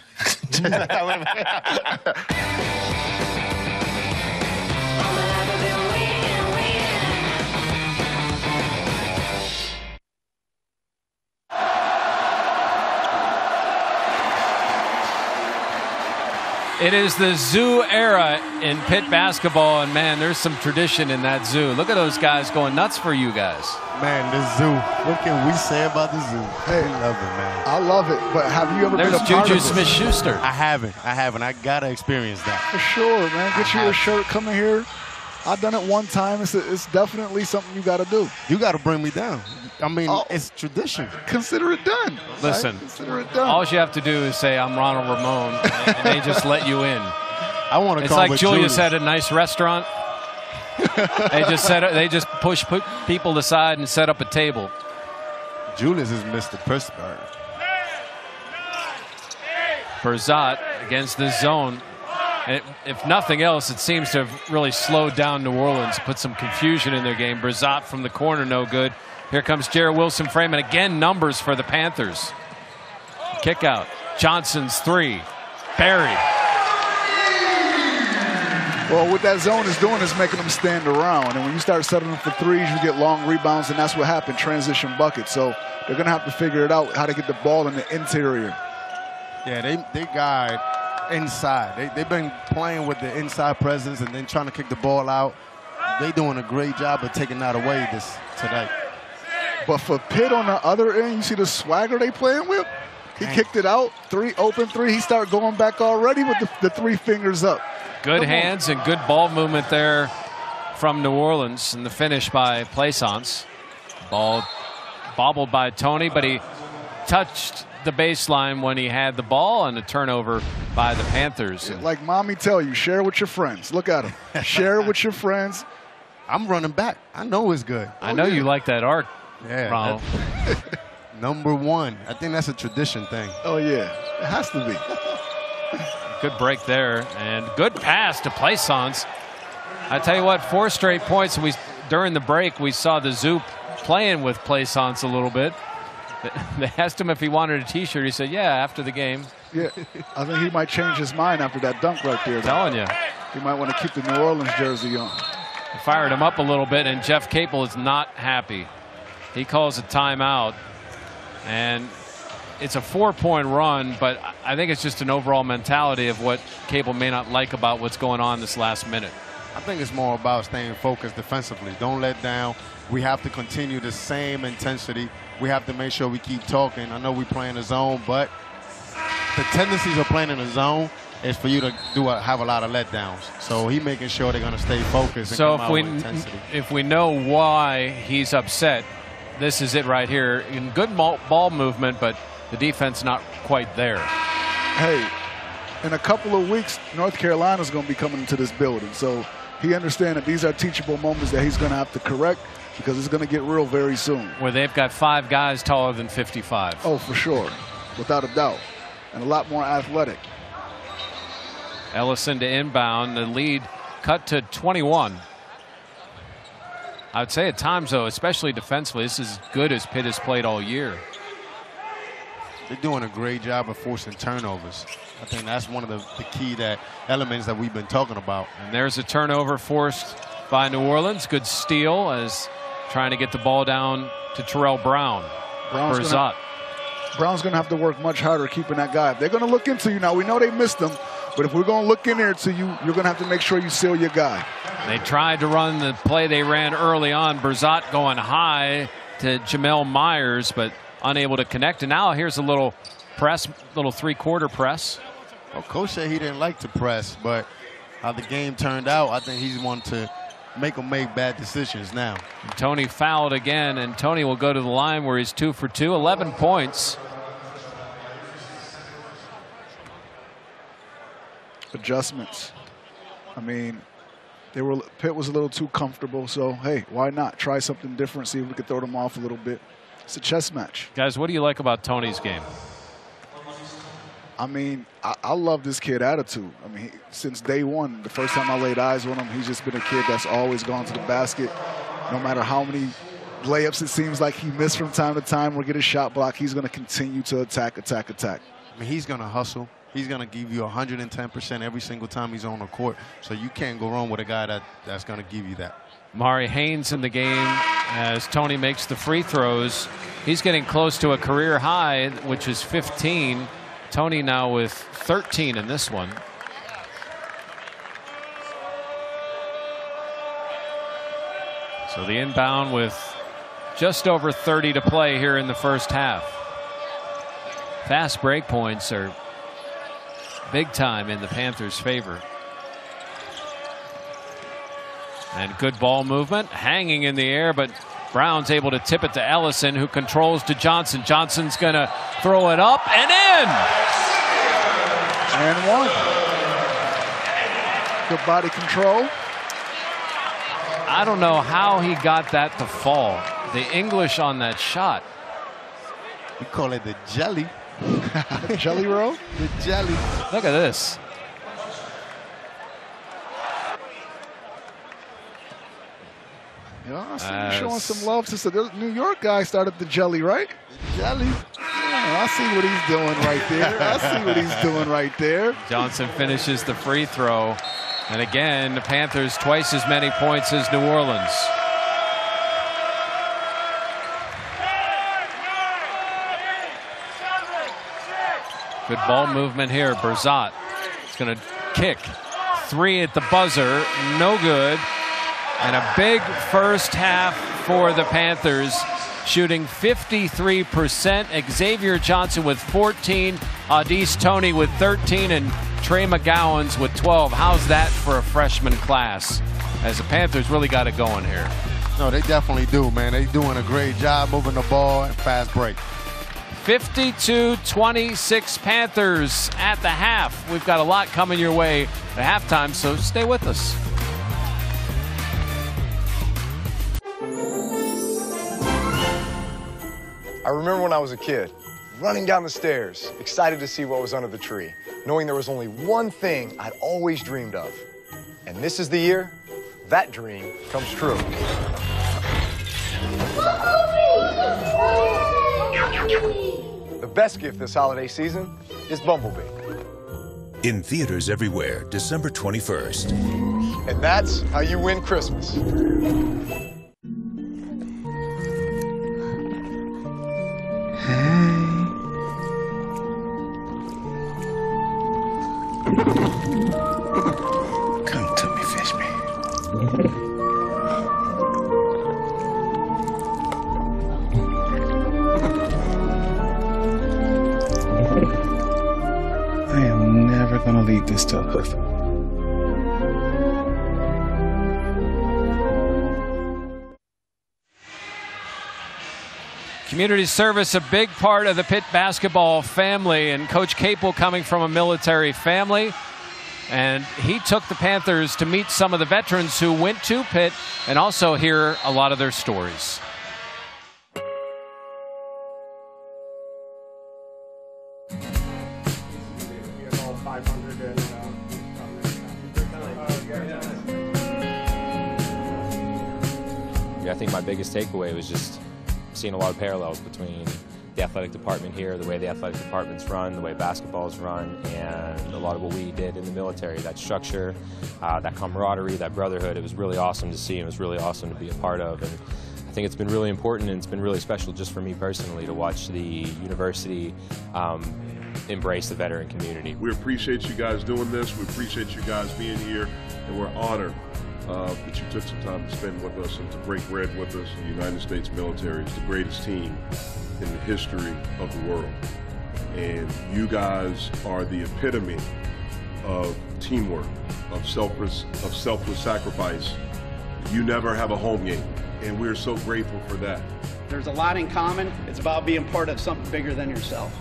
A: It is the zoo era in Pitt basketball, and man, there's some tradition in that zoo. Look at those guys going nuts for you guys.
B: Man, the zoo. What can we say about the zoo?
C: Hey,
B: we love it, man.
C: I love it, but have you ever been a part
A: There's
C: of
A: Juju
C: this?
A: Smith-Schuster.
B: I haven't. I gotta experience that.
C: For sure, man. Get you a shirt, come in here. I've done it one time. It's definitely something you got to do.
B: You got to bring me down. I mean, it's tradition.
C: Consider it done.
A: Listen,
C: right? Consider it done.
A: All you have to do is say, I'm Ronald Ramon, and they just let you in.
B: I want to.
A: It's like Julius had a nice restaurant. They just push people aside and set up a table.
B: Julius is Mr. Pittsburgh.
A: Berzot against the zone. And if nothing else, it seems to have really slowed down New Orleans, put some confusion in their game. Berzot from the corner, no good. Here comes Jarrett Wilson Freeman. Again, numbers for the Panthers. Kick out. Johnson's three. Buried.
C: Well, what that zone is doing is making them stand around. And when you start settling for threes, you get long rebounds, and that's what happened, transition buckets. So they're going to have to figure it out, how to get the ball in the interior.
B: Yeah, they guide inside. They've been playing with the inside presence and then trying to kick the ball out. They're doing a great job of taking that away tonight.
C: But for Pitt on the other end, you see the swagger they playing with? He kicked it out, open three. He started going back already with the 3 fingers up.
A: Good hands and good ball movement there from New Orleans, and the finish by Plaisance. Ball bobbled by Tony, but he touched the baseline when he had the ball, and a turnover by the Panthers.
C: Like mommy tell you, share with your friends. Look at him. Share with your friends.
B: I'm running back. I know it's good.
A: I know you like that arc, Ronald.
B: Number 1. I think that's a tradition thing.
C: Oh, yeah. It has to be.
A: Good break there, and good pass to Plaisance. I tell you what, 4 straight points. During the break, we saw the Zoo playing with Plaisance a little bit. They asked him if he wanted a T-shirt. He said, yeah, after the game.
C: Yeah, I think he might change his mind after that dunk right there.
A: I'm telling you.
C: He might want to keep the New Orleans jersey on.
A: They fired him up a little bit, and Jeff Capel is not happy. He calls a timeout, and it's a 4-point run, but I think it's just an overall mentality of what Capel may not like about what's going on this last minute.
B: I think it's more about staying focused defensively. Don't let down. We have to continue the same intensity. We have to make sure we keep talking. I know we play in the zone, but the tendencies of playing in the zone is for you to have a lot of letdowns. So he's making sure they're going to stay focused and come out with intensity.
A: If we know why he's upset, this is it right here. In good ball movement, but the defense not quite there.
C: Hey, in a couple of weeks, North Carolina's going to be coming into this building. So he understands that these are teachable moments that he's going to have to correct, because it's going to get real very soon.
A: Where they've got 5 guys taller than 55.
C: Oh, for sure. Without a doubt. And a lot more athletic.
A: Ellison to inbound. The lead cut to 21. I would say at times, though, especially defensively, this is as good as Pitt has played all year.
B: They're doing a great job of forcing turnovers. I think that's one of the key elements that we've been talking about.
A: And there's a turnover forced by New Orleans. Good steal as trying to get the ball down to Terrell Brown. Berzot.
C: Brown's going to have to work much harder keeping that guy. They're going to look into you now. We know they missed him, but if we're going to look in there to you, you're going to have to make sure you seal your guy.
A: They tried to run the play they ran early on. Berzot going high to Jamel Myers, but unable to connect. And now here's a little press, little 3-quarter press.
B: Well, Coach said he didn't like to press, but how the game turned out, I think he's one to make them make bad decisions now.
A: And Tony fouled again, and Tony will go to the line where he's 2 for 2, 11 points.
C: Adjustments. I mean, Pitt was a little too comfortable, so hey, why not try something different, see if we could throw them off a little bit. It's a chess match.
A: Guys, what do you like about Tony's game?
C: I mean, I love this kid attitude. I mean, since day one, the first time I laid eyes on him, he's just been a kid that's always gone to the basket. No matter how many layups it seems like he missed from time to time or get a shot block, he's going to continue to attack.
B: I mean, he's going to hustle. He's going to give you 110% every single time he's on the court. So you can't go wrong with a guy that's going to give you that.
A: Mari Haynes in the game as Tony makes the free throws. He's getting close to a career high, which is 15. Tony now with 13 in this one. So the inbound with just over 30 to play here in the first half. Fast break points are big time in the Panthers' favor. And good ball movement, hanging in the air, but Brown's able to tip it to Ellison, who controls to Johnson. Johnson's going to throw it up and in.
C: And one. Good body control.
A: I don't know how he got that to fall. The English on that shot.
B: We call it the jelly.
C: Jelly roll?
B: The jelly.
A: Look at this.
C: Yeah, I see you showing some love to the New York guy started the jelly, right?
B: The jelly.
C: Yeah, I see what he's doing right there. I see what he's doing right there.
A: Johnson finishes the free throw. And again, the Panthers twice as many points as New Orleans. Good ball movement here. Berzot is going to kick. 3 at the buzzer. No good. And a big first half for the Panthers, shooting 53%. Xavier Johnson with 14, Audice Toney with 13, and Trey McGowan's with 12. How's that for a freshman class? As the Panthers really got it going here.
B: No, they definitely do, man. They're doing a great job moving the ball and fast break.
A: 52-26 Panthers at the half. We've got a lot coming your way at halftime, so stay with us.
S: I remember when I was a kid, running down the stairs, excited to see what was under the tree, knowing there was only one thing I'd always dreamed of. And this is the year that dream comes true. The best gift this holiday season is Bumblebee.
T: In theaters everywhere, December 21st.
S: And that's how you win Christmas.
T: Come to me, fish me. I am never gonna leave this till hoof.
A: Community service, a big part of the Pitt basketball family, and Coach Capel coming from a military family. And he took the Panthers to meet some of the veterans who went to Pitt and also hear a lot of their stories.
U: Yeah, I think my biggest takeaway was just seeing a lot of parallels between the athletic department here, the way the athletic department's run, the way basketball is run, and a lot of what we did in the military, that structure, that camaraderie, that brotherhood. It was really awesome to see, and it was really awesome to be a part of. And I think it's been really important, and it's been really special just for me personally to watch the university embrace the veteran community.
V: We appreciate you guys doing this. We appreciate you guys being here, and we're honored that you took some time to spend with us and to break bread with us. The United States military is the greatest team in the history of the world. And you guys are the epitome of teamwork, of selfless sacrifice. You never have a home game, and we're so grateful for that.
W: There's a lot in common. It's about being part of something bigger than yourself.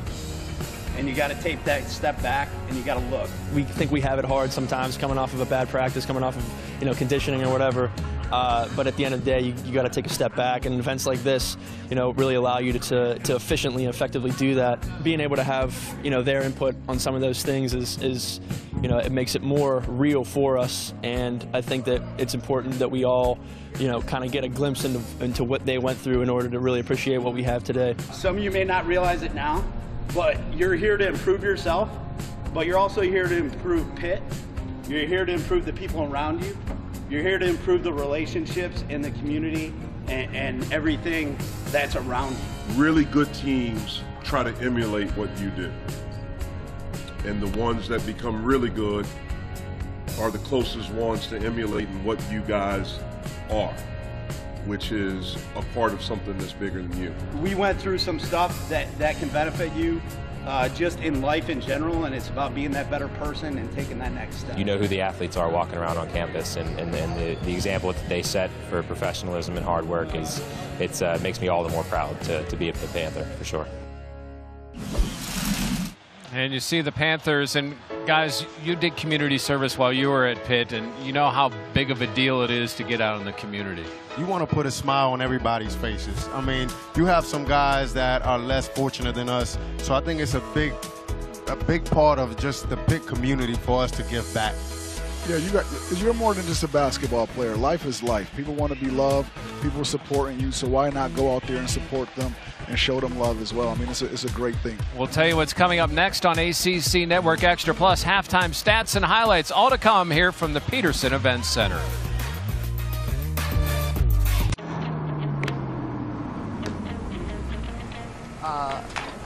W: And you got to take that step back, and you got to look.
X: We think we have it hard sometimes, coming off of a bad practice, coming off of conditioning or whatever.
D: but at the end of the day, you got to take a step back, and events like this, really allow you to efficiently and effectively do that. Being able to have, their input on some of those things is it makes it more real for us, and I think that it's important that we all, kind of get a glimpse into what they went through in order to really appreciate what we have today.
W: Some of you may not realize it now, but you're here to improve yourself, but you're also here to improve Pitt. You're here to improve the people around you. You're here to improve the relationships in the community and everything that's around you.
V: Really good teams try to emulate what you do. And the ones that become really good are the closest ones to emulating what you guys are, which is a part of something that's bigger than you.
W: We went through some stuff that can benefit you just in life in general, and it's about being that better person and taking that next step.
U: You know who the athletes are walking around on campus, and the example that they set for professionalism and hard work makes me all the more proud to be a Pitt Panther, for sure.
A: And you see the Panthers, and guys, you did community service while you were at Pitt, and you know how big of a deal it is to get out in the community.
B: You want to put a smile on everybody's faces. I mean, you have some guys that are less fortunate than us, so I think it's a big part of just the Pitt community for us to give back.
C: Yeah, you're more than just a basketball player. Life is life. People want to be loved. People are supporting you, so why not go out there and support them and show them love as well? I mean, it's a great thing.
A: We'll tell you what's coming up next on ACC Network Extra, plus halftime stats and highlights, all to come here from the Peterson Events Center.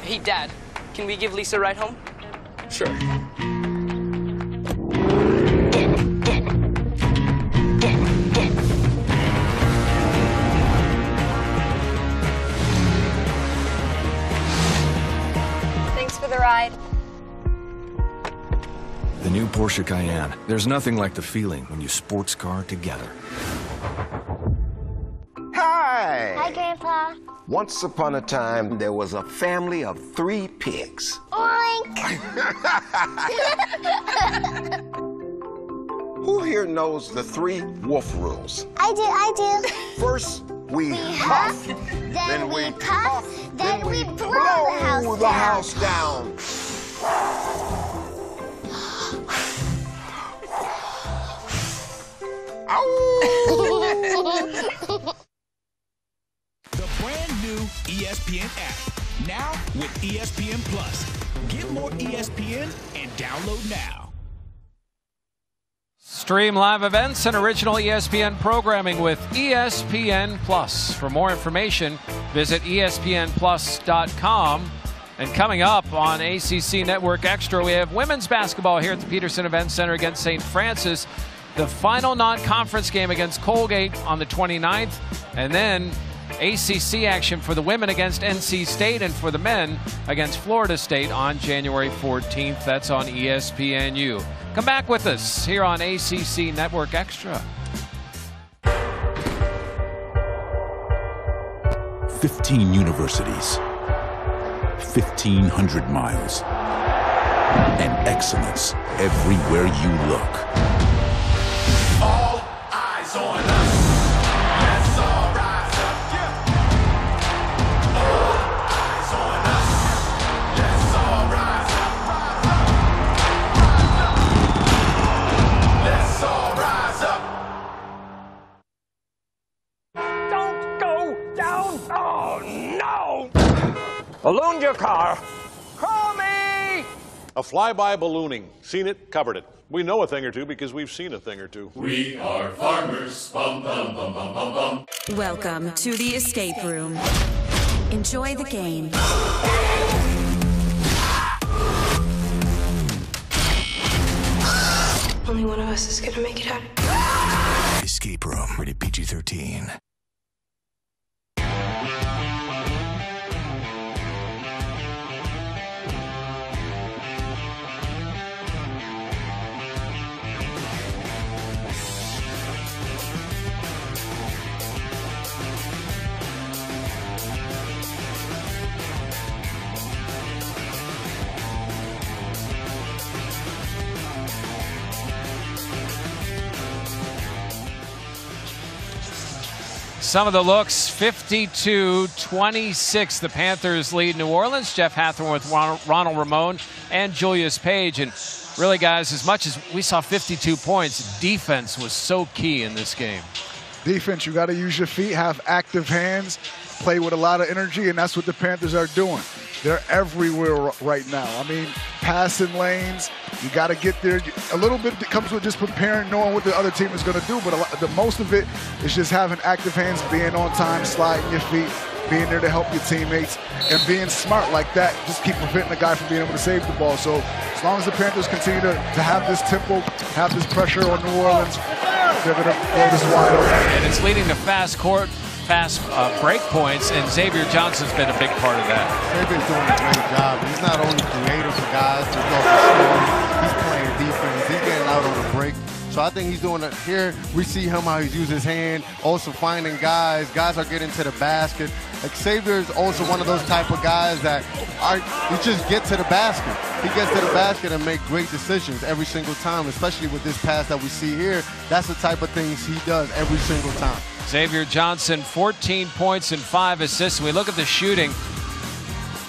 E: Hey, Dad, can we give Lisa a ride home?
D: Sure.
J: Thanks for the ride.
F: The new Porsche Cayenne. There's nothing like the feeling when you sports car together.
X: Hi!
I: Hi, Grandpa.
X: Once upon a time, there was a family of 3 pigs.
I: Oink!
X: Who here knows the 3 wolf rules?
I: I do.
X: First, we huff,
I: then we puff, then we blow
X: the house down.
Y: The brand new ESPN app, now with ESPN Plus. Get more ESPN and download now.
A: Stream live events and original ESPN programming with ESPN Plus. For more information, visit ESPNplus.com. And coming up on ACC Network Extra, we have women's basketball here at the Peterson Events Center against St. Francis. The final non-conference game against Colgate on the 29th, and then ACC action for the women against NC State and for the men against Florida State on January 14th. That's on ESPNU. Come back with us here on ACC Network Extra.
T: 15 universities, 1,500 miles, and excellence everywhere you look.
Y: All eyes on us. Let's all rise up. All eyes on us. Let's all rise up. Let's all rise up.
Z: Don't go down. Oh, no. Balloon your car. Call me.
O: A flyby ballooning. Seen it, covered it. We know a thing or two because we've seen a thing or two.
Y: We are farmers. Bum, bum, bum, bum, bum, bum.
Q: Welcome to the escape room. Enjoy the game.
J: Only one of us is gonna make it out.
T: Escape room, rated PG-13.
A: Some of the looks, 52-26. The Panthers lead New Orleans. Jeff Hathorne with Ronald Ramon and Julius Page. And really, guys, as much as we saw 52 points, defense was so key in this game.
C: Defense, you got to use your feet, have active hands, play with a lot of energy, and that's what the Panthers are doing. They're everywhere right now. I mean, passing lanes, you got to get there. A little bit comes with just preparing, knowing what the other team is going to do, but the most of it is just having active hands, being on time, sliding your feet, being there to help your teammates, and being smart like that. Just keep preventing the guy from being able to save the ball. So as long as the Panthers continue to have this tempo, have this pressure on New Orleans, they're going to blow this wide open.
A: And it's leading to fast break points, and Xavier Johnson's been a big part of that.
B: Xavier's doing a great job. He's not only creative for guys to go for scoring, he's playing defense. He's getting out on the break. So I think he's doing it here. We see him how he's using his hand, also finding guys. Guys are getting to the basket. Like Xavier is also one of those type of guys that he just get to the basket. He gets to the basket and make great decisions every single time, especially with this pass that we see here. That's the type of things he does every single time.
A: Xavier Johnson, 14 points and 5 assists. We look at the shooting,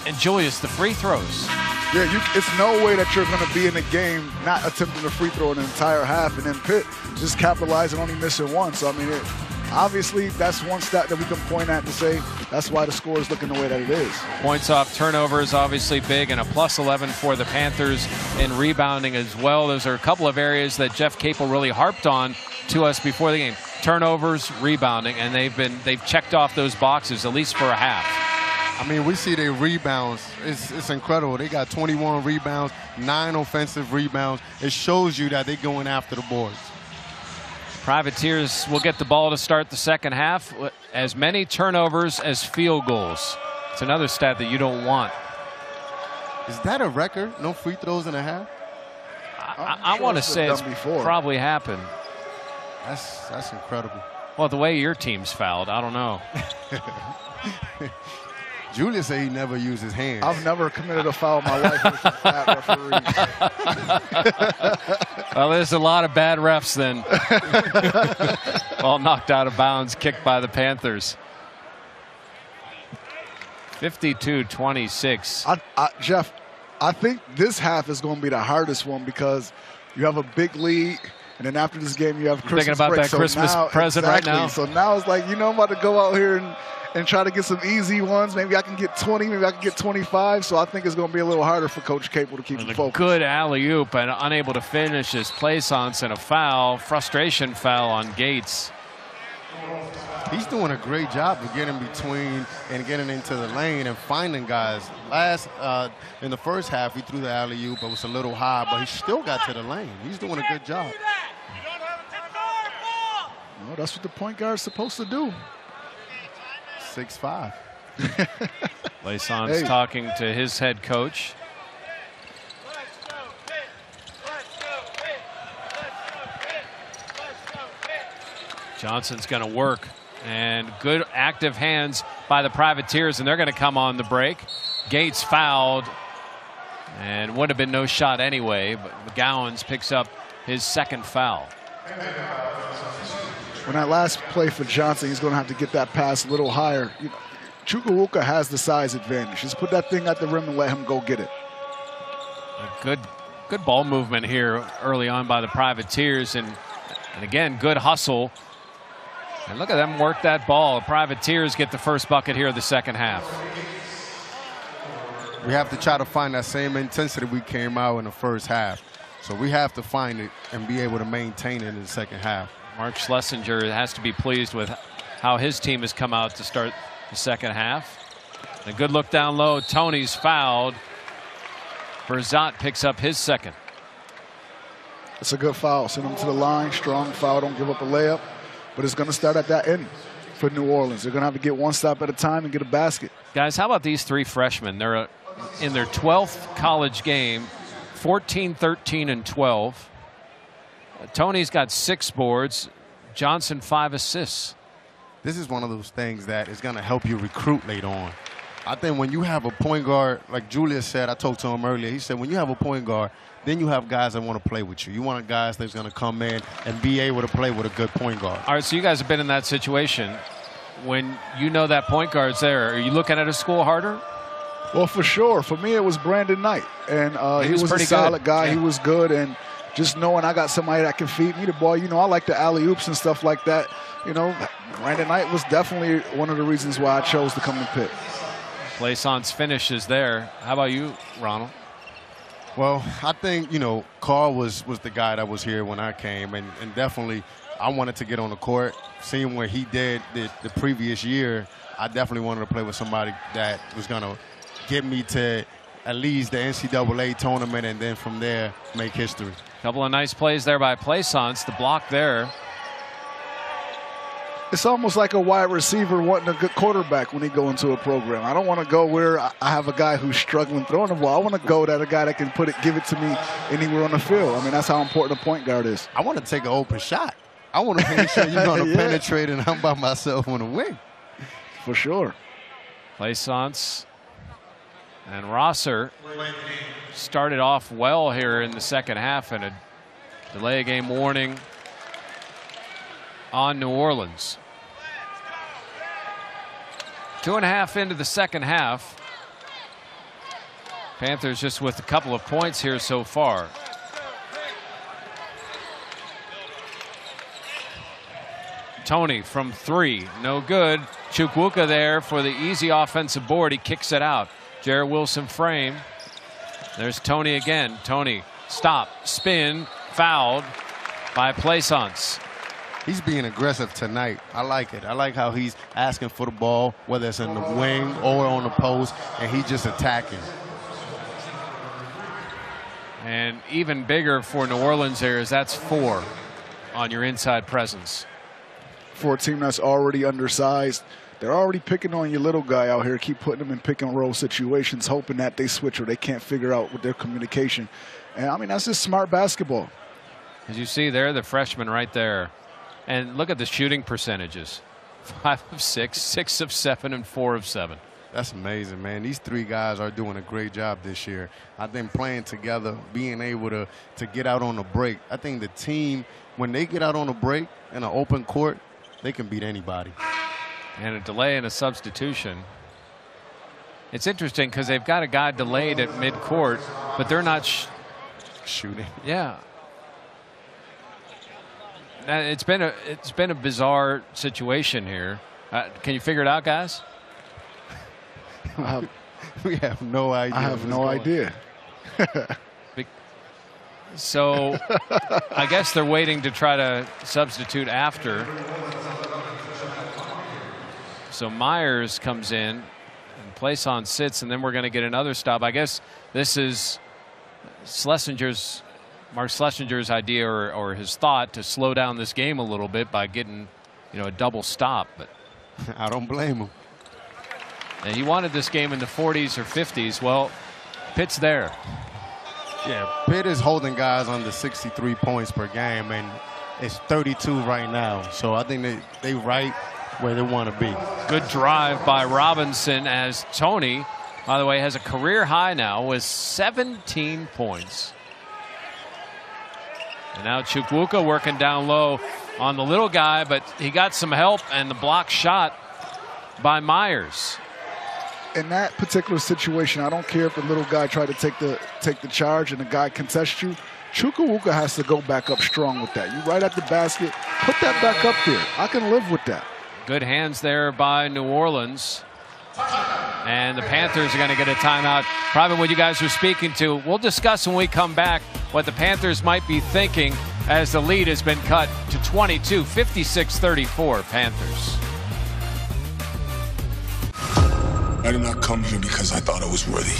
A: and Julius, the free throws.
C: Yeah, it's no way that you're going to be in a game not attempting a free throw an entire half, and then Pitt just capitalizing, only missing one. So, I mean, obviously, that's one stat that we can point at to say that's why the score is looking the way that it is.
A: Points off turnovers, obviously big, and a plus 11 for the Panthers in rebounding as well. Those are a couple of areas that Jeff Capel really harped on to us before the game. Turnovers, rebounding, and they've checked off those boxes at least for a half.
B: I mean, we see their rebounds. It's incredible. They got 21 rebounds, 9 offensive rebounds. It shows you that they're going after the boards.
A: Privateers will get the ball to start the second half. As many turnovers as field goals. It's another stat that you don't want.
B: Is that a record? No free throws in a half?
A: I want to say it's probably happened.
B: That's incredible.
A: Well, the way your team's fouled, I don't know.
B: Julius said he never used his hands.
C: I've never committed a foul in my life with a bad referee.
A: Well, there's a lot of bad refs then. All knocked out of bounds, kicked by the Panthers. 52-26.
C: Jeff, I think this half is going to be the hardest one because you have a big lead. And then after this game, you have Christmas
A: thinking about
C: break.
A: that Christmas present right now?
C: So now it's like, I'm about to go out here and try to get some easy ones. Maybe I can get 20, maybe I can get 25. So I think it's going to be a little harder for Coach Capel to keep him focused.
A: Good alley-oop and unable to finish his plaisance and a foul, frustration foul on Gates.
B: He's doing a great job of getting between and getting into the lane and finding guys. In the first half, he threw the alley-oop, but it was a little high, but he still got to the lane. He's doing a good job.
C: Well, that's what the point guard's supposed to do.
B: 6'5".
A: Plaisance talking to his head coach. Johnson's going to work, and good active hands by the Privateers, and they're going to come on the break. Gates fouled, and would have been no shot anyway, but McGowan's picks up his second foul.
C: When that last play for Johnson, he's going to have to get that pass a little higher. Chukwuka has the size advantage. Just put that thing at the rim and let him go get it.
A: Good ball movement here early on by the Privateers, and again, good hustle. And look at them work that ball. The Privateers get the first bucket here of the second half.
B: We have to try to find that same intensity we came out in the first half. So we have to find it and be able to maintain it in the second half.
A: Mark Schlesinger has to be pleased with how his team has come out to start the second half. A good look down low. Tony's fouled. Berzot picks up his second.
C: It's a good foul. Send him to the line. Strong foul. Don't give up a layup. But it's going to start at that end for New Orleans. They're going to have to get one stop at a time and get a basket.
A: Guys, how about these three freshmen? They're in their 12th college game, 14, 13, and 12. Tony's got 6 boards. Johnson 5 assists.
B: This is one of those things that is going to help you recruit later on. I think when you have a point guard, like Julius said, I talked to him earlier, he said when you have a point guard, then you have guys that want to play with you. You want guys that's going to come in and be able to play with a good point guard.
A: All right, so you guys have been in that situation. when you know that point guard's there, are you looking at a school harder?
C: Well, for sure. For me, it was Brandon Knight. And he was a solid guy. Yeah. He was good. And just knowing I got somebody that can feed me the ball, you know, I like the alley-oops and stuff like that. You know, Brandon Knight was definitely one of the reasons why I chose to come to Pitt.
A: Plaisance finishes there. How about you, Ronald?
B: Well, I think, you know, Carl was the guy that was here when I came. And definitely I wanted to get on the court. Seeing what he did the previous year, I definitely wanted to play with somebody that was going to get me to at least the NCAA tournament and then from there make history.
A: Couple of nice plays there by Plaisance. The block there.
C: It's almost like a wide receiver wanting a good quarterback when he go into a program. I don't want to go where I have a guy who's struggling throwing the ball. I want to go to a guy that can give it to me anywhere on the field. I mean, that's how important a point guard is.
B: I want to take an open shot. I want to make sure you're going to penetrate and I'm by myself on the wing.
C: For sure.
A: Plaisance and Rosser started off well here in the second half, and a delay game warning on New Orleans. 2.5 into the second half. Panthers just with a couple of points here so far. Tony from 3, no good. Chukwuka there for the easy offensive board. He kicks it out. Jarrett Wilson frame. There's Tony again. Tony, stop, spin, fouled by Plaisance.
B: He's being aggressive tonight. I like it. I like how he's asking for the ball, whether it's in the wing or on the post, and he's just attacking.
A: And even bigger for New Orleans here is that's 4 on your inside presence.
C: For a team that's already undersized, they're already picking on your little guy out here, keep putting them in pick and roll situations, hoping that they switch or they can't figure out with their communication. And I mean, that's just smart basketball.
A: As you see there, the freshman right there. And look at the shooting percentages. 5 of 6, 6 of 7, and 4 of 7.
B: That's amazing, man. These 3 guys are doing a great job this year. I think playing together, being able to get out on the break. I think the team, when they get out on the break in an open court, they can beat anybody.
A: And a delay and a substitution. It's interesting because they've got a guy delayed at midcourt, but they're not
B: shooting.
A: Yeah. It's been a bizarre situation here. Can you figure it out, guys?
B: We have no idea.
C: I have no idea.
A: So I guess they're waiting to try to substitute after. So Myers comes in and Plaisance sits, and then we're going to get another stop. I guess this is Mark Schlesinger's idea or his thought to slow down this game a little bit by getting, you know, a double stop. But
B: I don't blame him.
A: And he wanted this game in the 40s or 50s. Well, Pitt's there.
B: Yeah, Pitt is holding guys under 63 points per game, and it's 32 right now. So I think they right where they want to be.
A: Good drive by Robinson as Tony, by the way, has a career high now with 17 points. And now Chukwuka working down low on the little guy, but he got some help, and the block shot by Myers.
C: In that particular situation, I don't care if the little guy tried to take the charge and the guy contests you. Chukwuka has to go back up strong with that. You right at the basket, put that back up there. I can live with that.
A: Good hands there by New Orleans. And the Panthers are going to get a timeout. Probably what you guys are speaking to. We'll discuss when we come back what the Panthers might be thinking as the lead has been cut to 22, 56-34 Panthers.
T: I did not come here because I thought I was worthy.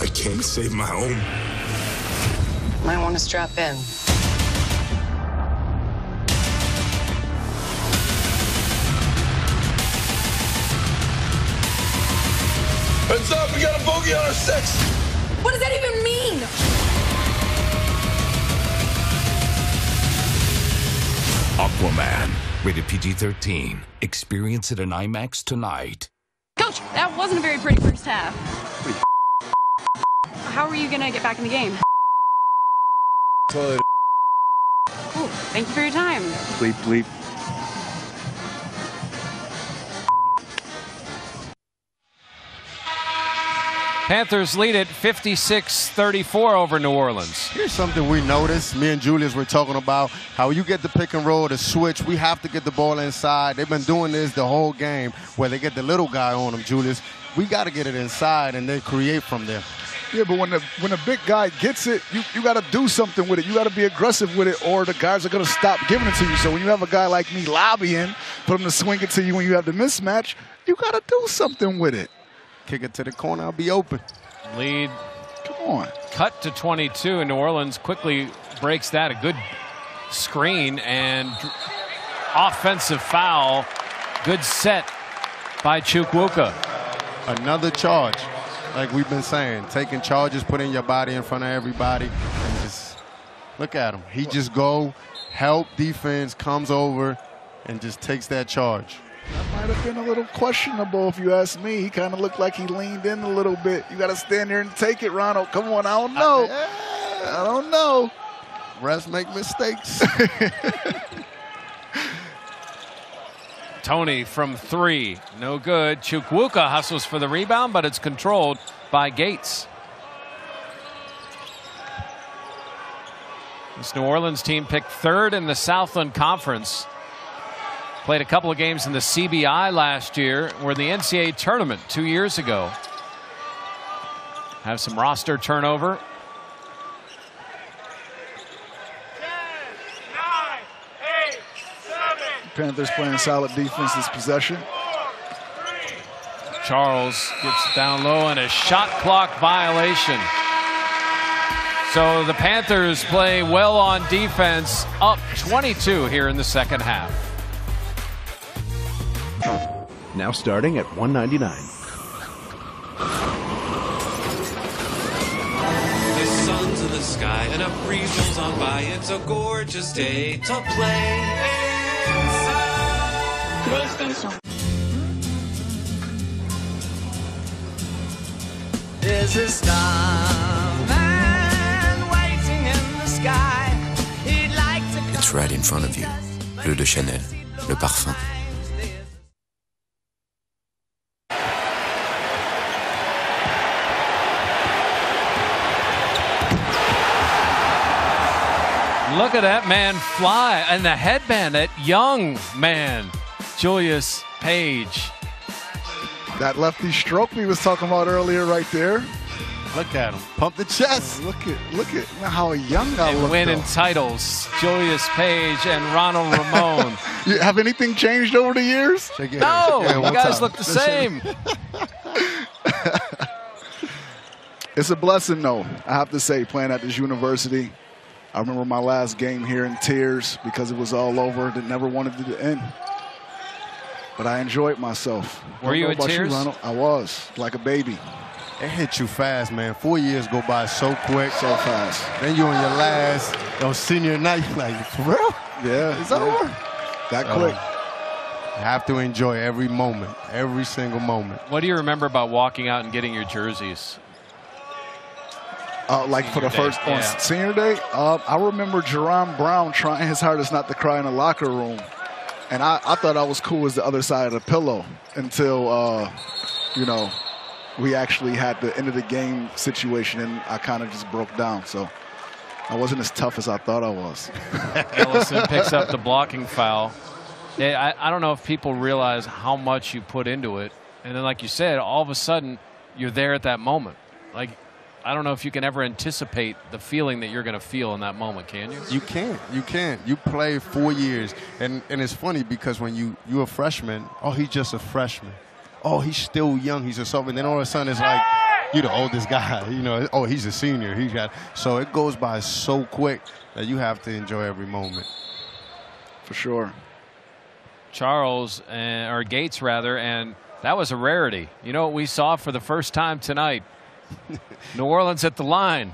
T: I came to save my home.
E: Might want to strap in.
T: Heads up, we got a bogey on our 6.
J: What does that even mean?
T: Aquaman, rated PG-13. Experience it in IMAX tonight.
J: Coach, that wasn't a very pretty first half. How are you going to get back in the game?
C: Toilet.
J: Ooh, thank you for your time.
C: Bleep, bleep.
A: Panthers lead it 56-34 over New Orleans.
B: Here's something we noticed. Me and Julius were talking about how you get the pick and roll, the switch. We have to get the ball inside. They've been doing this the whole game where they get the little guy on them, Julius. We got to get it inside and then create from there.
C: Yeah, but when the big guy gets it, you got to do something with it. You got to be aggressive with it, or the guys are going to stop giving it to you. So when you have a guy like me lobbying, put him to swing it to you when you have the mismatch, you got to do something with it.
B: Kick it to the corner, I'll be open.
A: Lead.
C: Come on.
A: Cut to 22, and New Orleans quickly breaks that. A good screen and offensive foul. Good set by Chukwuka.
B: Another charge. Like we've been saying, taking charges, putting your body in front of everybody, and just look at him. He just go, help defense, comes over, and just takes that charge.
C: That might have been a little questionable if you ask me. He kind of looked like he leaned in a little bit. You got to stand there and take it, Ronald. Come on, I don't know. I don't know.
B: Refs make mistakes.
A: Tony from 3, no good. Chukwuka hustles for the rebound, but it's controlled by Gates. This New Orleans team picked 3rd in the Southland Conference. Played a couple of games in the CBI last year, or the NCAA tournament 2 years ago. Have some roster turnover.
J: 10, 9, 8, 7.
C: Panthers playing solid defense this possession.
A: Charles gets down low and a shot clock violation. So the Panthers play well on defense, up 22 here in the second half.
G: Now starting at $1.99.
H: The sun's in the sky and a breeze rolls on by. It's a gorgeous day to play inside.
I: PlayStation.
H: There's a starman waiting in the sky. He'd like to come.
K: It's right in front of you. Bleu de Chanel, le parfum.
A: Look at that man fly, and the headband, that young man, Julius Page.
C: That lefty stroke we was talking about earlier right there.
B: Look at him. Pump the chest.
C: Look at how young I look.
A: Winning titles, Julius Page and Ronald Ramon.
C: Have anything changed over the years?
A: No, you guys look the same.
C: It's a blessing, though, I have to say, playing at this university. I remember my last game here in tears because it was all over. They never wanted it to end. But I enjoyed myself.
A: Were you in tears?
C: I was, like a baby.
B: It hit you fast, man. 4 years go by so quick.
C: So fast.
B: Then you're on your last, senior night, like, for real?
C: Yeah.
B: It's over.
C: That quick.
B: You have to enjoy every moment, every single moment.
A: What do you remember about walking out and getting your jerseys?
C: Like for the first on senior day, I remember Jerron Brown trying his hardest not to cry in the locker room. And I thought I was cool as the other side of the pillow until, we actually had the end of the game situation and I kind of just broke down. So I wasn't as tough as I thought I was.
A: Ellison picks up the blocking foul. Yeah, I don't know if people realize how much you put into it. And then, like you said, all of a sudden you're there at that moment. Like, I don't know if you can ever anticipate the feeling that you're going to feel in that moment, can you?
B: You can't. You can't. You play 4 years. And it's funny because when you're a freshman, oh, he's just a freshman. Oh, he's still young. He's a sophomore. And then all of a sudden it's like, you're the oldest guy. Oh, he's a senior. So it goes by so quick that you have to enjoy every moment.
C: For sure.
A: Charles, or Gates rather, and that was a rarity. You know what we saw for the first time tonight? New Orleans at the line.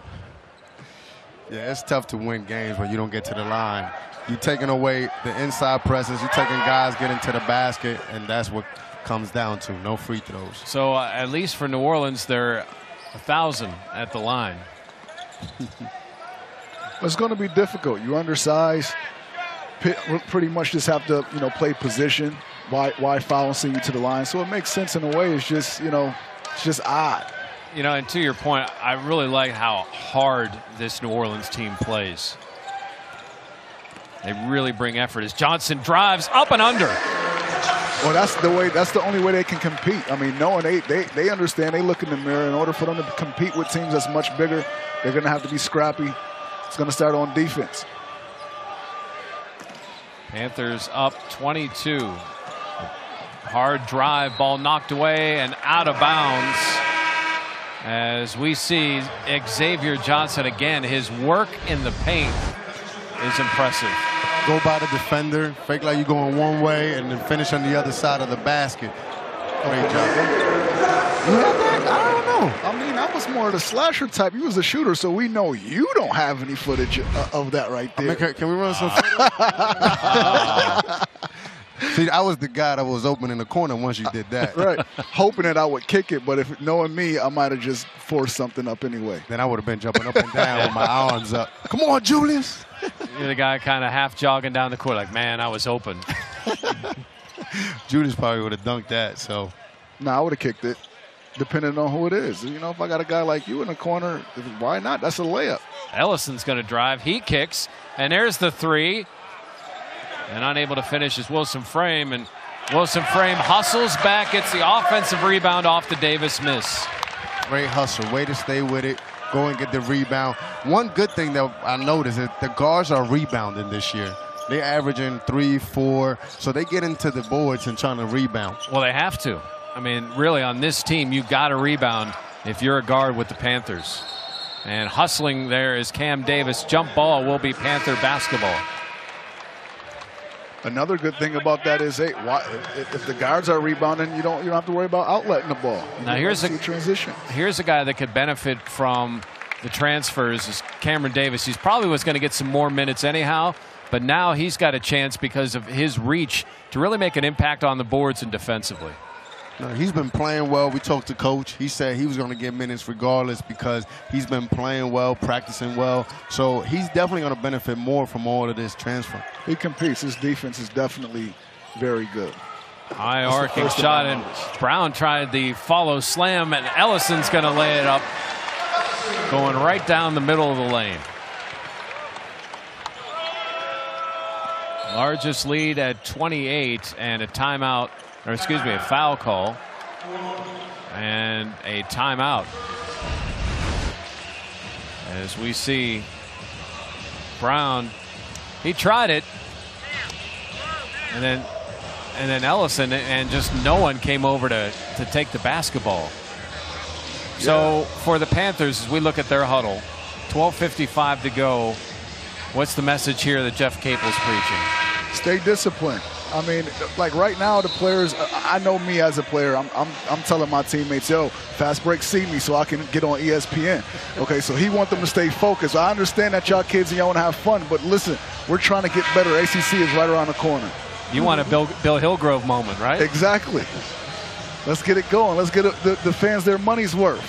B: Yeah, it's tough to win games when you don't get to the line. You're taking away the inside presence. You're taking guys getting to the basket, and that's what comes down to. No free throws.
A: So at least for New Orleans, they're 1,000 at the line.
C: It's going to be difficult. You're undersized. Pitt pretty much just have to, play position. Why foul and send you to the line? So it makes sense in a way. It's just, it's just odd.
A: You know, and to your point, I really like how hard this New Orleans team plays. They really bring effort as Johnson drives up and under.
C: Well, that's the way. That's the only way they can compete. I mean, knowing they understand, they look in the mirror. In order for them to compete with teams that's much bigger, they're going to have to be scrappy. It's going to start on defense.
A: Panthers up 22. Hard drive, ball knocked away and out of bounds. As we see Xavier Johnson again, his work in the paint is impressive.
B: Go by the defender, fake like you're going one way, and then finish on the other side of the basket. Great job.
C: You had that? I don't know. I mean, I was more of the slasher type. You was a shooter, so we know you don't have any footage of that right there.
B: I mean, can we run some? See, I was the guy that was open in the corner once you did that.
C: Right. Hoping that I would kick it, but if knowing me, I might have just forced something up anyway.
B: Then I would have been jumping up and down with my arms up. Come on, Julius.
A: You're the guy kind of half jogging down the court like, man, I was open.
B: Julius probably would have dunked that, so.
C: No, I would have kicked it, depending on who it is. You know, if I got a guy like you in the corner, why not? That's a layup.
A: Ellison's going to drive. He kicks, and there's the three. And unable to finish is Wilson Frame, and Wilson Frame hustles back, gets the offensive rebound off the Davis miss.
B: Great hustle, way to stay with it, go and get the rebound. One good thing that I noticed is the guards are rebounding this year. They're averaging 3, 4, so they get into the boards and trying to rebound.
A: Well, they have to. I mean, really, on this team, you got to rebound if you're a guard with the Panthers. And hustling there is Cam Davis. Jump ball will be Panther basketball.
C: Another good thing about that is, hey, if the guards are rebounding, you don't have to worry about outletting the ball.
A: Now here's a
C: transition.
A: Here's a guy that could benefit from the transfers is Cameron Davis. He's probably was going to get some more minutes anyhow, but now he's got a chance because of his reach to really make an impact on the boards and defensively.
B: He's been playing well. We talked to Coach. He said he was going to get minutes regardless because he's been playing well, practicing well. So he's definitely going to benefit more from all of this transfer.
C: He competes. His defense is definitely very good.
A: High arcing shot, and Brown tried the follow slam, and Ellison's going to lay it up, going right down the middle of the lane. Largest lead at 28, and a timeout. Or excuse me, a foul call and a timeout. As we see Brown, he tried it, and then Ellison, and just no one came over to take the basketball. So for the Panthers, as we look at their huddle, 12:55 to go. What's the message here that Jeff Capel's preaching?
C: Stay disciplined. I mean, like right now, the players, I know me as a player, I'm telling my teammates, yo, fast break, see me so I can get on ESPN. Okay, so he wants them to stay focused. I understand that y'all kids and y'all want to have fun, but listen, we're trying to get better. ACC is right around the corner.
A: You want a Bill Hillgrove moment, right?
C: Exactly. Let's get it going. Let's get the fans their money's worth.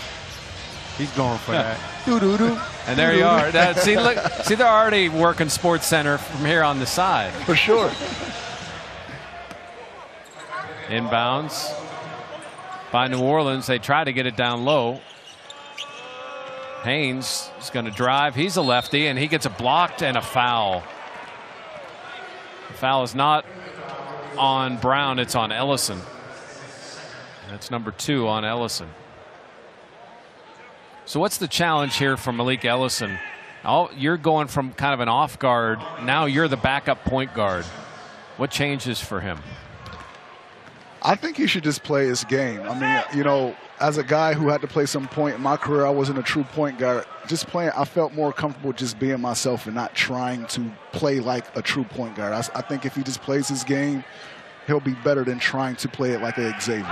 B: He's going for that. Doo-doo-doo.
A: And there you are. See, they're already working Sports Center from here on the side.
C: For sure.
A: Inbounds by New Orleans. They try to get it down low. Haynes is going to drive. He's a lefty, and he gets a blocked and a foul. The foul is not on Brown. It's on Ellison. That's number 2 on Ellison. So what's the challenge here for Malik Ellison? You're going from kind of an off guard. Now you're the backup point guard. What changes for him?
C: I think he should just play his game. I mean, you know, as a guy who had to play some point in my career, I wasn't a true point guard. Just playing, I felt more comfortable just being myself and not trying to play like a true point guard. I think if he just plays his game, he'll be better than trying to play it like a Xavier.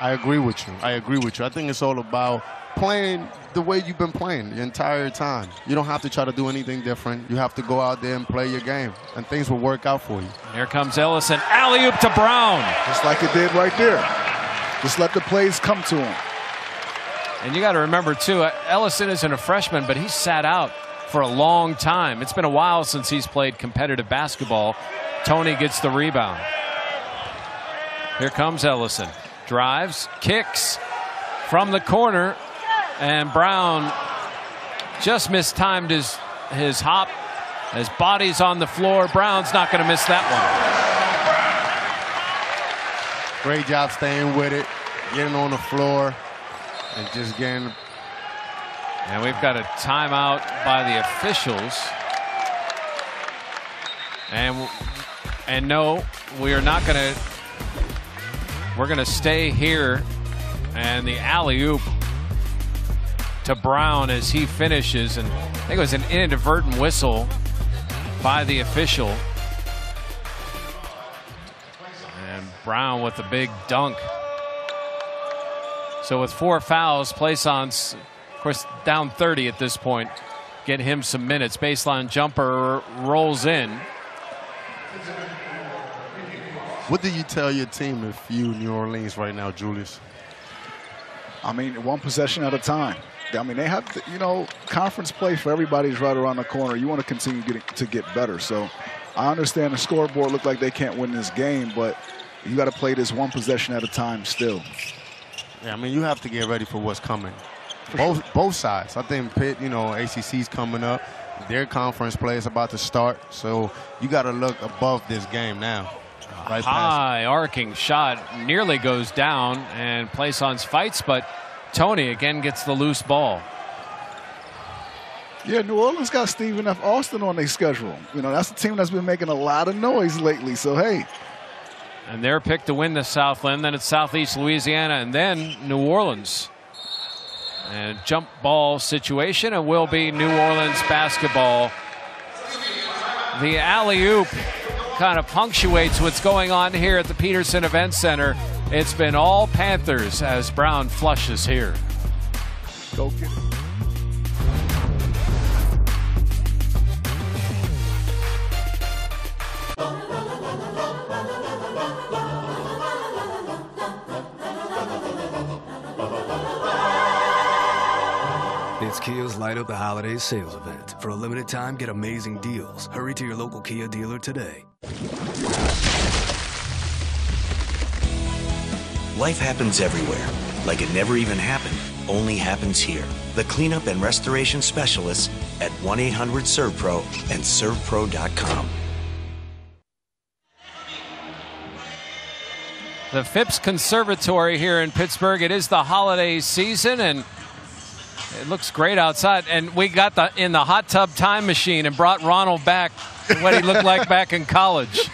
B: I agree with you. I think it's all about playing the way you've been playing the entire time. You don't have to try to do anything different. You have to go out there and play your game, and things will work out for you.
A: Here comes Ellison. Alley-oop to Brown.
C: Just like it did right there. Just let the plays come to him.
A: And you got to remember, too, Ellison isn't a freshman, but he's sat out for a long time. It's been a while since he's played competitive basketball. Tony gets the rebound. Here comes Ellison. Drives, kicks from the corner. And Brown just mistimed his hop. His body's on the floor. Brown's not going to miss that one.
B: Great job staying with it, getting on the floor, and just getting.
A: And we've got a timeout by the officials. And no, we are not going to. We're going to stay here. And the alley-oop to Brown as he finishes. And I think it was an inadvertent whistle by the official. And Brown with a big dunk. So with 4 fouls, Plaisance, of course, down 30 at this point. Get him some minutes. Baseline jumper rolls in.
B: What do you tell your team if you New Orleans right now, Julius?
C: I mean, one possession at a time. I mean, they have, conference play for everybody's right around the corner. You want to continue to get better. So I understand the scoreboard look like they can't win this game, but you got to play this one possession at a time still.
B: Yeah, I mean, you have to get ready for what's coming. Both sides. I think Pitt, ACC's coming up. Their conference play is about to start. So you got to look above this game now. Right
A: high arcing shot nearly goes down, and Plaisance fights, but Tony again gets the loose ball.
C: Yeah, New Orleans got Stephen F. Austin on their schedule. That's a team that's been making a lot of noise lately. So, hey.
A: And they're picked to win the Southland. Then it's Southeast Louisiana, and then New Orleans. And jump ball situation, and will be New Orleans basketball. The alley-oop kind of punctuates what's going on here at the Peterson Event Center. It's been all Panthers as Brown flushes here.
C: Go get it.
F: It's Kia's Light Up the Holidays sales event. For a limited time, get amazing deals. Hurry to your local Kia dealer today.
L: Life happens everywhere. Like it never even happened, only happens here. The cleanup and restoration specialists at 1-800-SERVPRO and ServPro.com.
A: The Phipps Conservatory here in Pittsburgh. It is the holiday season, and it looks great outside. And we got in the hot tub time machine and brought Ronald back to what he looked like back in college.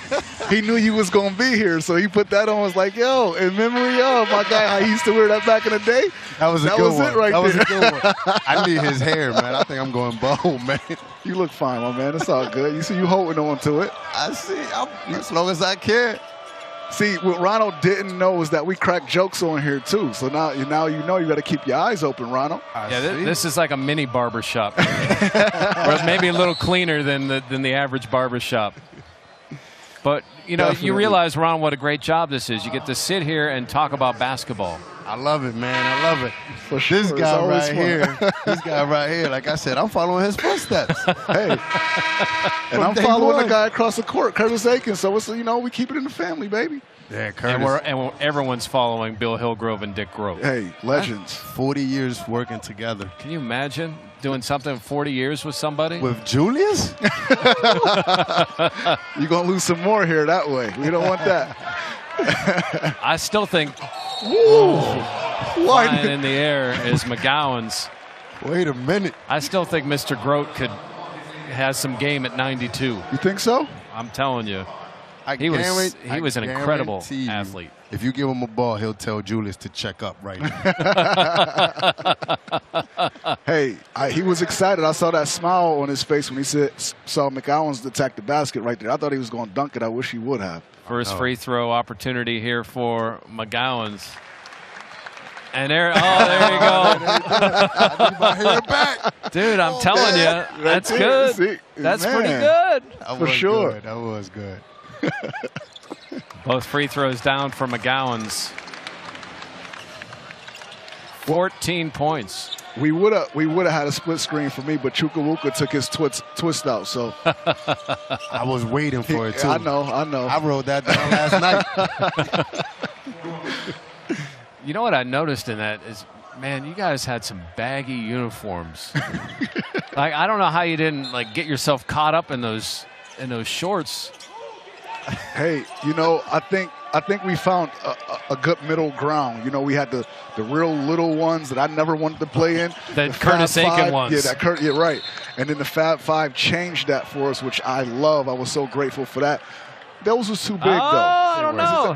C: He knew you was going to be here, so he put that on. Was like, yo, in memory of my guy, how he used to wear that back in the day.
B: That was a good one.
C: It right
B: that was
C: there.
B: a good one. I need his hair, man. I think I'm going bald, man.
C: You look fine, my man. It's all good. You see you holding on to it.
B: I see. As long as I can.
C: See, what Ronald didn't know was that we crack jokes on here, too. So now you know you got to keep your eyes open, Ronald.
A: This is like a mini barbershop. Or maybe a little cleaner than the average barbershop. But, you realize, Ron, what a great job this is. You get to sit here and talk about basketball.
B: I love it, man. I love it.
C: For sure.
B: This guy right here, like I said, I'm following his footsteps.
C: Hey. And I'm following the guy across the court, Curtis Aikens. So, we keep it in the family, baby.
B: Yeah, Curtis.
A: And everyone's following Bill Hillgrove and Dick Grove.
C: Hey, legends.
B: 40 years working together.
A: Can you imagine doing something 40 years with somebody?
B: With Julius?
C: You're going to lose some more here that way. We don't want that.
A: I still think
C: flying
A: in the air is McGowan's.
B: Wait a minute.
A: I still think Mr. Grote has some game at 92.
C: You think so?
A: I'm telling you. He was an incredible athlete.
B: If you give him a ball, he'll tell Julius to check up right now.
C: Hey, he was excited. I saw that smile on his face when he saw McGowan's attack the basket right there. I thought he was going to dunk it. I wish he would have.
A: First free throw opportunity here for McGowan's. And there you go.
B: I need my hair back.
A: Dude, I'm telling you, that's good. That's pretty good.
C: For sure.
B: That was good.
A: Both free throws down for McGowan's. 14 points.
C: We would have had a split screen for me, but Chukwuka took his twist out. So
B: I was waiting for it too.
C: I know.
B: I wrote that down last night.
A: You know what I noticed in that is Man, you guys had some baggy uniforms. Like, I don't know how you didn't like get yourself caught up in those shorts.
C: Hey, you know, I think we found a good middle ground. You know, we had the real little ones that I never wanted to play in.
A: The Curtis Aiken ones.
C: Yeah, right. And then the Fab Five changed that for us, which I love. I was so grateful for that. Those was too big, though.
A: I don't know.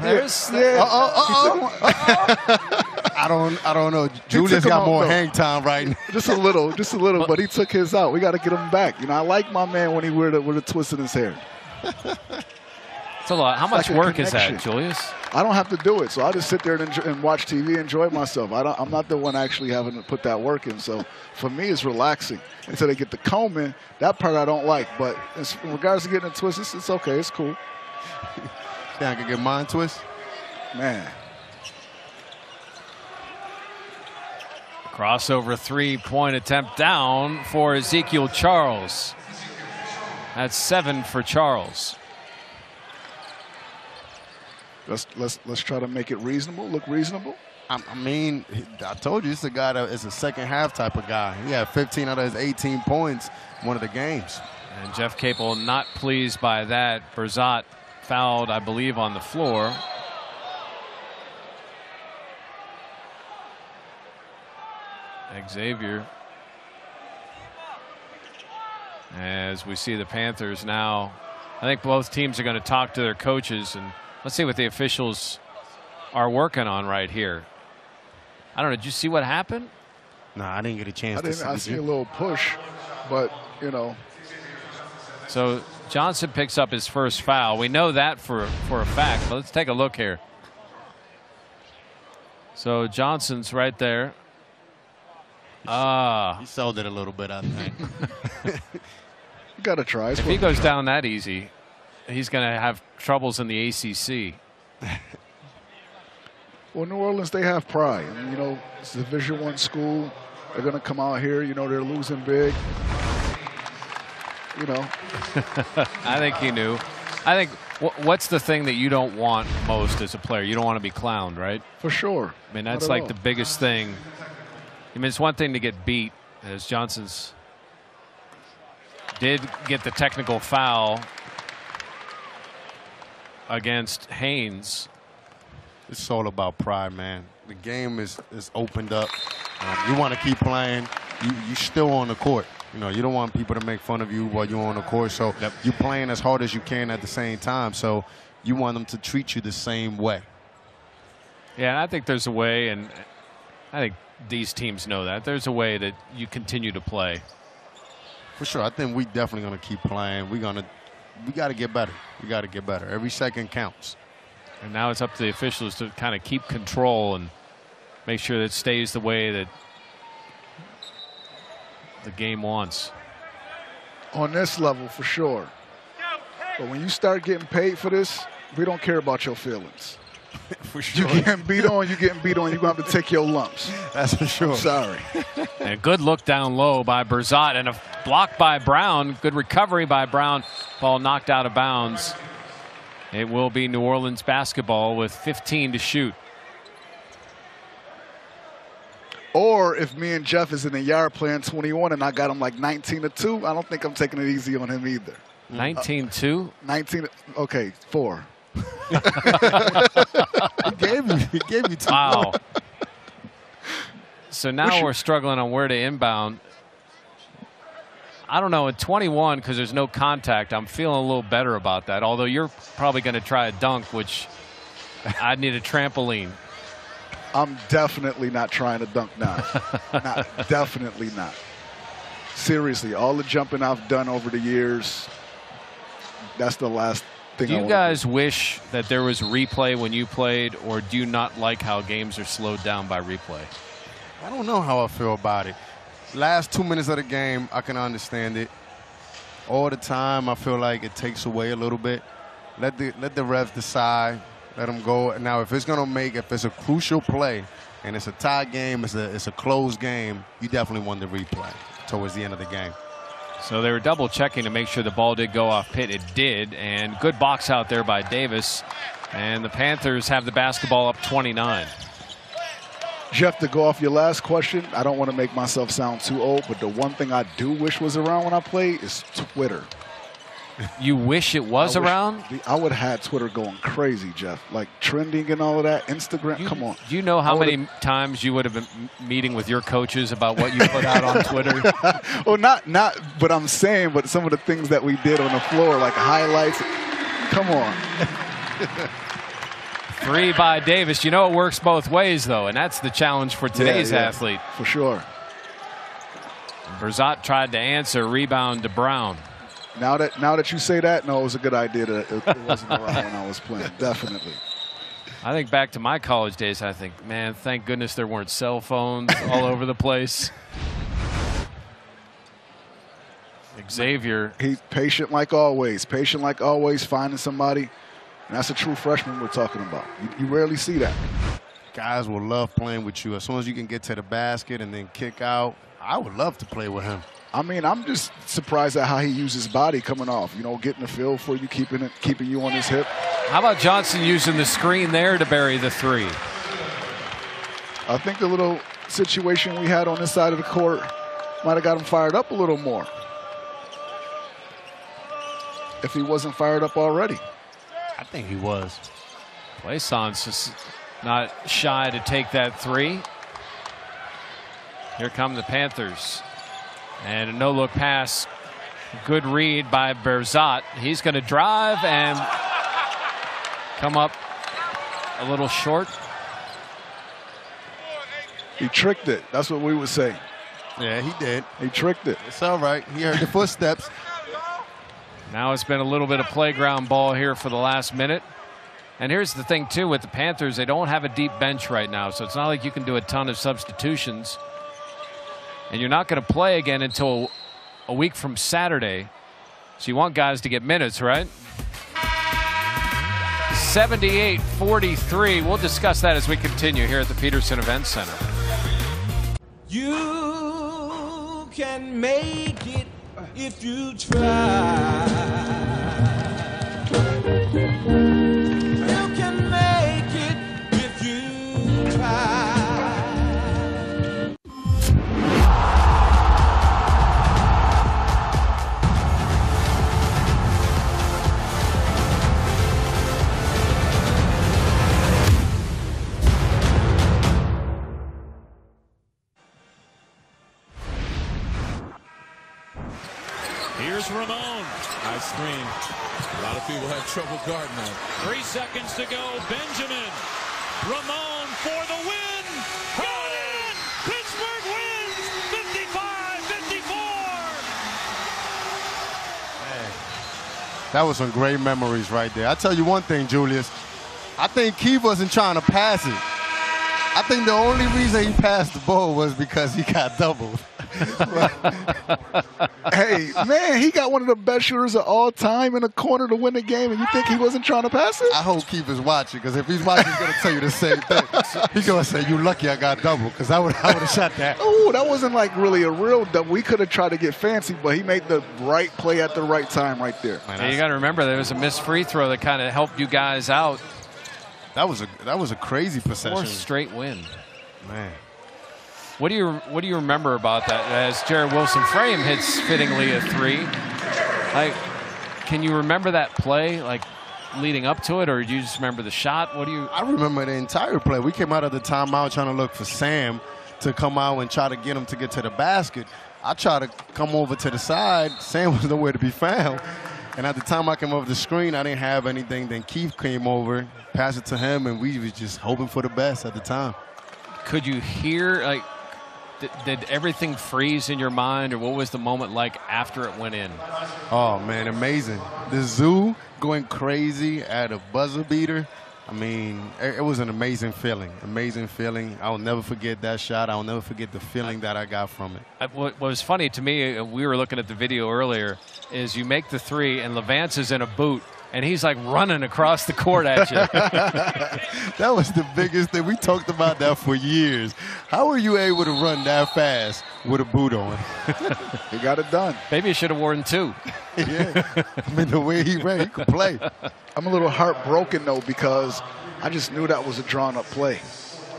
B: I don't know. Julius got more hang time right now.
C: Just a little, but he took his out. We got to get him back. You know, I like my man when he wear the twist in his hair.
A: It's a lot. How much work is that, Julius?
C: I don't have to do it, so I just sit there and watch TV and enjoy myself. I'm not the one actually having to put that work in. So for me, it's relaxing until they get the comb in. That part I don't like, but in regards to getting a twist, it's okay. It's cool.
B: Yeah, I can get mine twist.
C: Man.
A: Crossover 3-point attempt down for Ezekiel Charles. That's 7 for Charles.
C: Let's try to make it reasonable, look reasonable.
B: I mean, I told you, this is a guy that is a second half type of guy. He had 15 out of his 18 points one of the games.
A: And Jeff Capel not pleased by that. Berzot fouled, I believe, on the floor. Xavier. As we see the Panthers now, I think both teams are going to talk to their coaches, and let's see what the officials are working on right here. I don't know. Did you see what happened?
B: No, I didn't get a chance to see.
C: I see a little push, but, you know.
A: So Johnson picks up his first foul. We know that for a fact, but let's take a look here. So Johnson's right there.
B: He sold it a little bit, I think.
C: You got to try.
A: If he goes down that easy, he's going to have troubles in the ACC.
C: Well, New Orleans, they have pride. I mean, you know, it's a Division I school. They're going to come out here. You know, they're losing big. You know.
A: I think he knew. I think what's the thing that you don't want most as a player? You don't want to be clowned, right?
C: For sure.
A: I mean, that's like the biggest thing. I mean, it's one thing to get beat, as Johnson's did get the technical foul against Haynes.
B: It's all about pride, man. The game is opened up. You want to keep playing. You still on the court. You know, you don't want people to make fun of you while you're on the court. So you're playing as hard as you can at the same time. So you want them to treat you the same way.
A: Yeah, and I think there's a way, and I think these teams know that. There's a way that you continue to play.
B: For sure. I think we definitely going to keep playing. We got to get better. We got to get better. Every second counts.
A: And now it's up to the officials to kind of keep control and make sure that it stays the way that the game wants.
C: On this level, for sure. But when you start getting paid for this, we don't care about your feelings.
B: For sure.
C: You getting beat on, you're going to have to take your lumps.
B: That's for sure.
C: Sorry.
A: And a good look down low by Berzot and a block by Brown. Good recovery by Brown. Ball knocked out of bounds. It will be New Orleans basketball with 15 to shoot.
C: Or if me and Jeff is in the yard playing 21 and I got him like 19-2, I don't think I'm taking it easy on him either.
A: 19-2?
C: 19. Okay, 4.
B: He gave me 2.
A: Wow. So now we're struggling on where to inbound. I don't know, at 21, because there's no contact, I'm feeling a little better about that. Although you're probably going to try a dunk, which I'd need a trampoline.
C: I'm definitely not trying to dunk now. Definitely not. Seriously, all the jumping I've done over the years, that's the last thing.
A: Do you guys wish that there was replay when you played, or do you not like how games are slowed down by replay?
B: I don't know how I feel about it. Last 2 minutes of the game, I can understand it. All the time, I feel like it takes away a little bit. Let the refs decide. Let them go. Now, if it's a crucial play and it's a tie game, it's a close game, you definitely want the replay towards the end of the game.
A: So they were double checking to make sure the ball did go off Pitt. It did, and good box out there by Davis. And the Panthers have the basketball up 29.
C: Jeff, to go off your last question, I don't want to make myself sound too old, but the one thing I do wish was around when I played is Twitter.
A: You wish it was around?
C: I would have had Twitter going crazy, Jeff. Like trending and all of that. Instagram, come on.
A: Do you know how many times you would have been meeting with your coaches about what you put out on Twitter?
C: Well, not, but I'm saying, but some of the things that we did on the floor, like highlights. Come on.
A: 3 by Davis. You know it works both ways, though, and that's the challenge for today's athlete.
C: For sure.
A: Berzot tried to answer, rebound to Brown.
C: Now that you say that, no, it was a good idea that it wasn't around when I was playing. Definitely.
A: I think back to my college days, I think, man, thank goodness there weren't cell phones all over the place. Xavier.
C: He's patient like always, finding somebody. And that's a true freshman we're talking about. You rarely see that.
B: Guys will love playing with you. As soon as you can get to the basket and then kick out, I would love to play with him.
C: I mean, I'm just surprised at how he uses his body coming off. You know, getting the feel for you, keeping you on his hip.
A: How about Johnson using the screen there to bury the 3?
C: I think the little situation we had on this side of the court might have got him fired up a little more. If he wasn't fired up already.
B: I think he was.
A: Plaisance is not shy to take that 3. Here come the Panthers. And a no-look pass. Good read by Berzot. He's going to drive and come up a little short.
C: He tricked it. That's what we would say.
B: Yeah, he did.
C: He tricked it.
B: It's all right. He heard the footsteps.
A: Now it's been a little bit of playground ball here for the last minute. And here's the thing, too, with the Panthers, they don't have a deep bench right now, so it's not like you can do a ton of substitutions. And you're not going to play again until a week from Saturday. So you want guys to get minutes, right? 78-43. We'll discuss that as we continue here at the Peterson Event Center.
M: You can make it if you try. You can make it if you try.
N: Here's Ramon. Nice screen. A lot of people have trouble guarding that.
P: 3 seconds to go. Benjamin. Ramon for the win. Got it! Pittsburgh wins 55-54.
B: That was some great memories right there. I tell you one thing, Julius. I think Keith wasn't trying to pass it. I think the only reason he passed the ball was because he got doubled.
C: Hey, man, he got one of the best shooters of all time in the corner to win the game, and you think he wasn't trying to pass it?
B: I hope Keith is watching, because if he's watching, he's going to tell you the same thing. He's going to say, you lucky I got doubled, because I would have shot that.
C: Oh, that wasn't like really a real double. We could have tried to get fancy, but he made the right play at the right time right there.
A: Man, you got to remember there was a missed free throw that kind of helped you guys out.
B: That was a crazy possession.
A: 4 straight win.
B: Man.
A: What do you remember about that? As Jared Wilson Frame hits fittingly a 3, like, can you remember that play, like leading up to it, or do you just remember the shot? What do you?
B: I remember the entire play. We came out of the timeout trying to look for Sam to come out and try to get him to get to the basket. I tried to come over to the side. Sam was nowhere to be found. And at the time I came over the screen, I didn't have anything. Then Keith came over, passed it to him, and we was just hoping for the best at the time.
A: Could you hear, like, did everything freeze in your mind, or what was the moment like after it went in?
B: Oh, man, amazing. The zoo going crazy at a buzzer beater. I mean, it was an amazing feeling. Amazing feeling. I'll never forget that shot. I'll never forget the feeling that I got from it.
A: What was funny to me, we were looking at the video earlier, is you make the 3 and Levance is in a boot, and he's like running across the court at you.
B: That was the biggest thing. We talked about that for years. How are you able to run that fast with a boot on?
C: He got it done.
A: Maybe you should have worn 2.
B: Yeah. I mean, the way he ran, he could play.
C: I'm a little heartbroken, though, because I just knew that was a drawn-up play.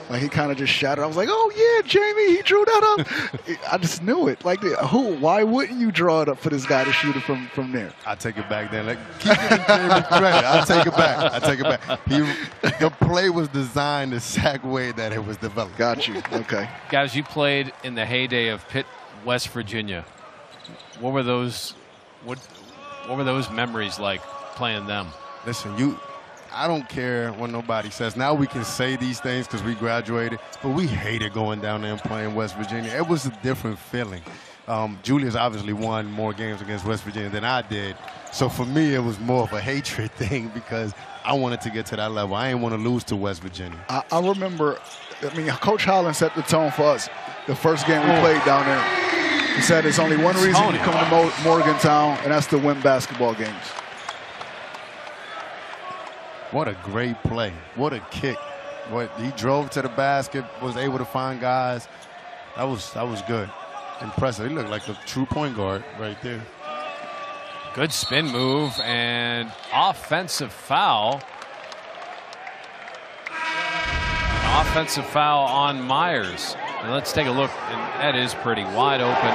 C: Like, he kind of just shouted. I was like, oh, yeah, Jamie, he drew that up. I just knew it. Like, why wouldn't you draw it up for this guy to shoot it from there?
B: I take it back then. Like, keep giving Jamie credit. I take it back. The play was designed the exact way that it was developed.
C: Got you. Okay.
A: Guys, you played in the heyday of Pitt, West Virginia. What were those? What were those memories like playing them?
B: Listen, I don't care what nobody says. Now we can say these things because we graduated, but we hated going down there and playing West Virginia. It was a different feeling. Julius obviously won more games against West Virginia than I did. So for me, it was more of a hatred thing because I wanted to get to that level. I didn't want to lose to West Virginia.
C: I remember, Coach Holland set the tone for us the first game we played down there. He said there's only one reason you come to Morgantown, and that's to win basketball games.
B: What a great play. What a kick. He drove to the basket, was able to find guys. That was good. Impressive. He looked like a true point guard right there.
A: Good spin move and offensive foul. An offensive foul on Myers. And let's take a look, and that is pretty wide open.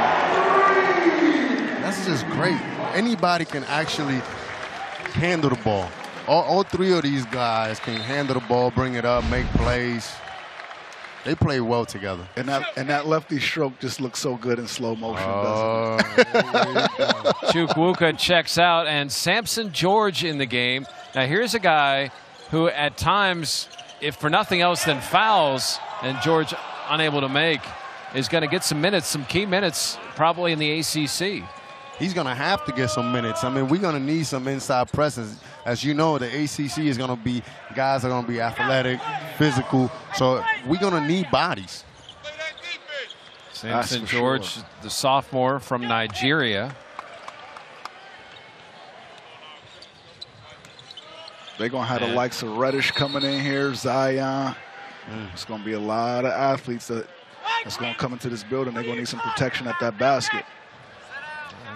B: That's just great. Anybody can actually handle the ball. All three of these guys can handle the ball, bring it up, make plays. They play well together.
C: And that lefty stroke just looks so good in slow motion, doesn't it?
A: Chukwuka checks out, and Samson George in the game. Now here's a guy who at times, if for nothing else than fouls, and George unable to make, is going to get some minutes, some key minutes, probably in the ACC.
B: He's going to have to get some minutes. I mean, we're going to need some inside presence. As you know, the ACC is going to be, guys are going to be athletic, physical. So we're going to need bodies.
A: Samson George, the sophomore from Nigeria.
C: They're going to have the likes of Reddish coming in here, Zion. It's going to be a lot of athletes that's going to come into this building. They're going to need some protection at that basket.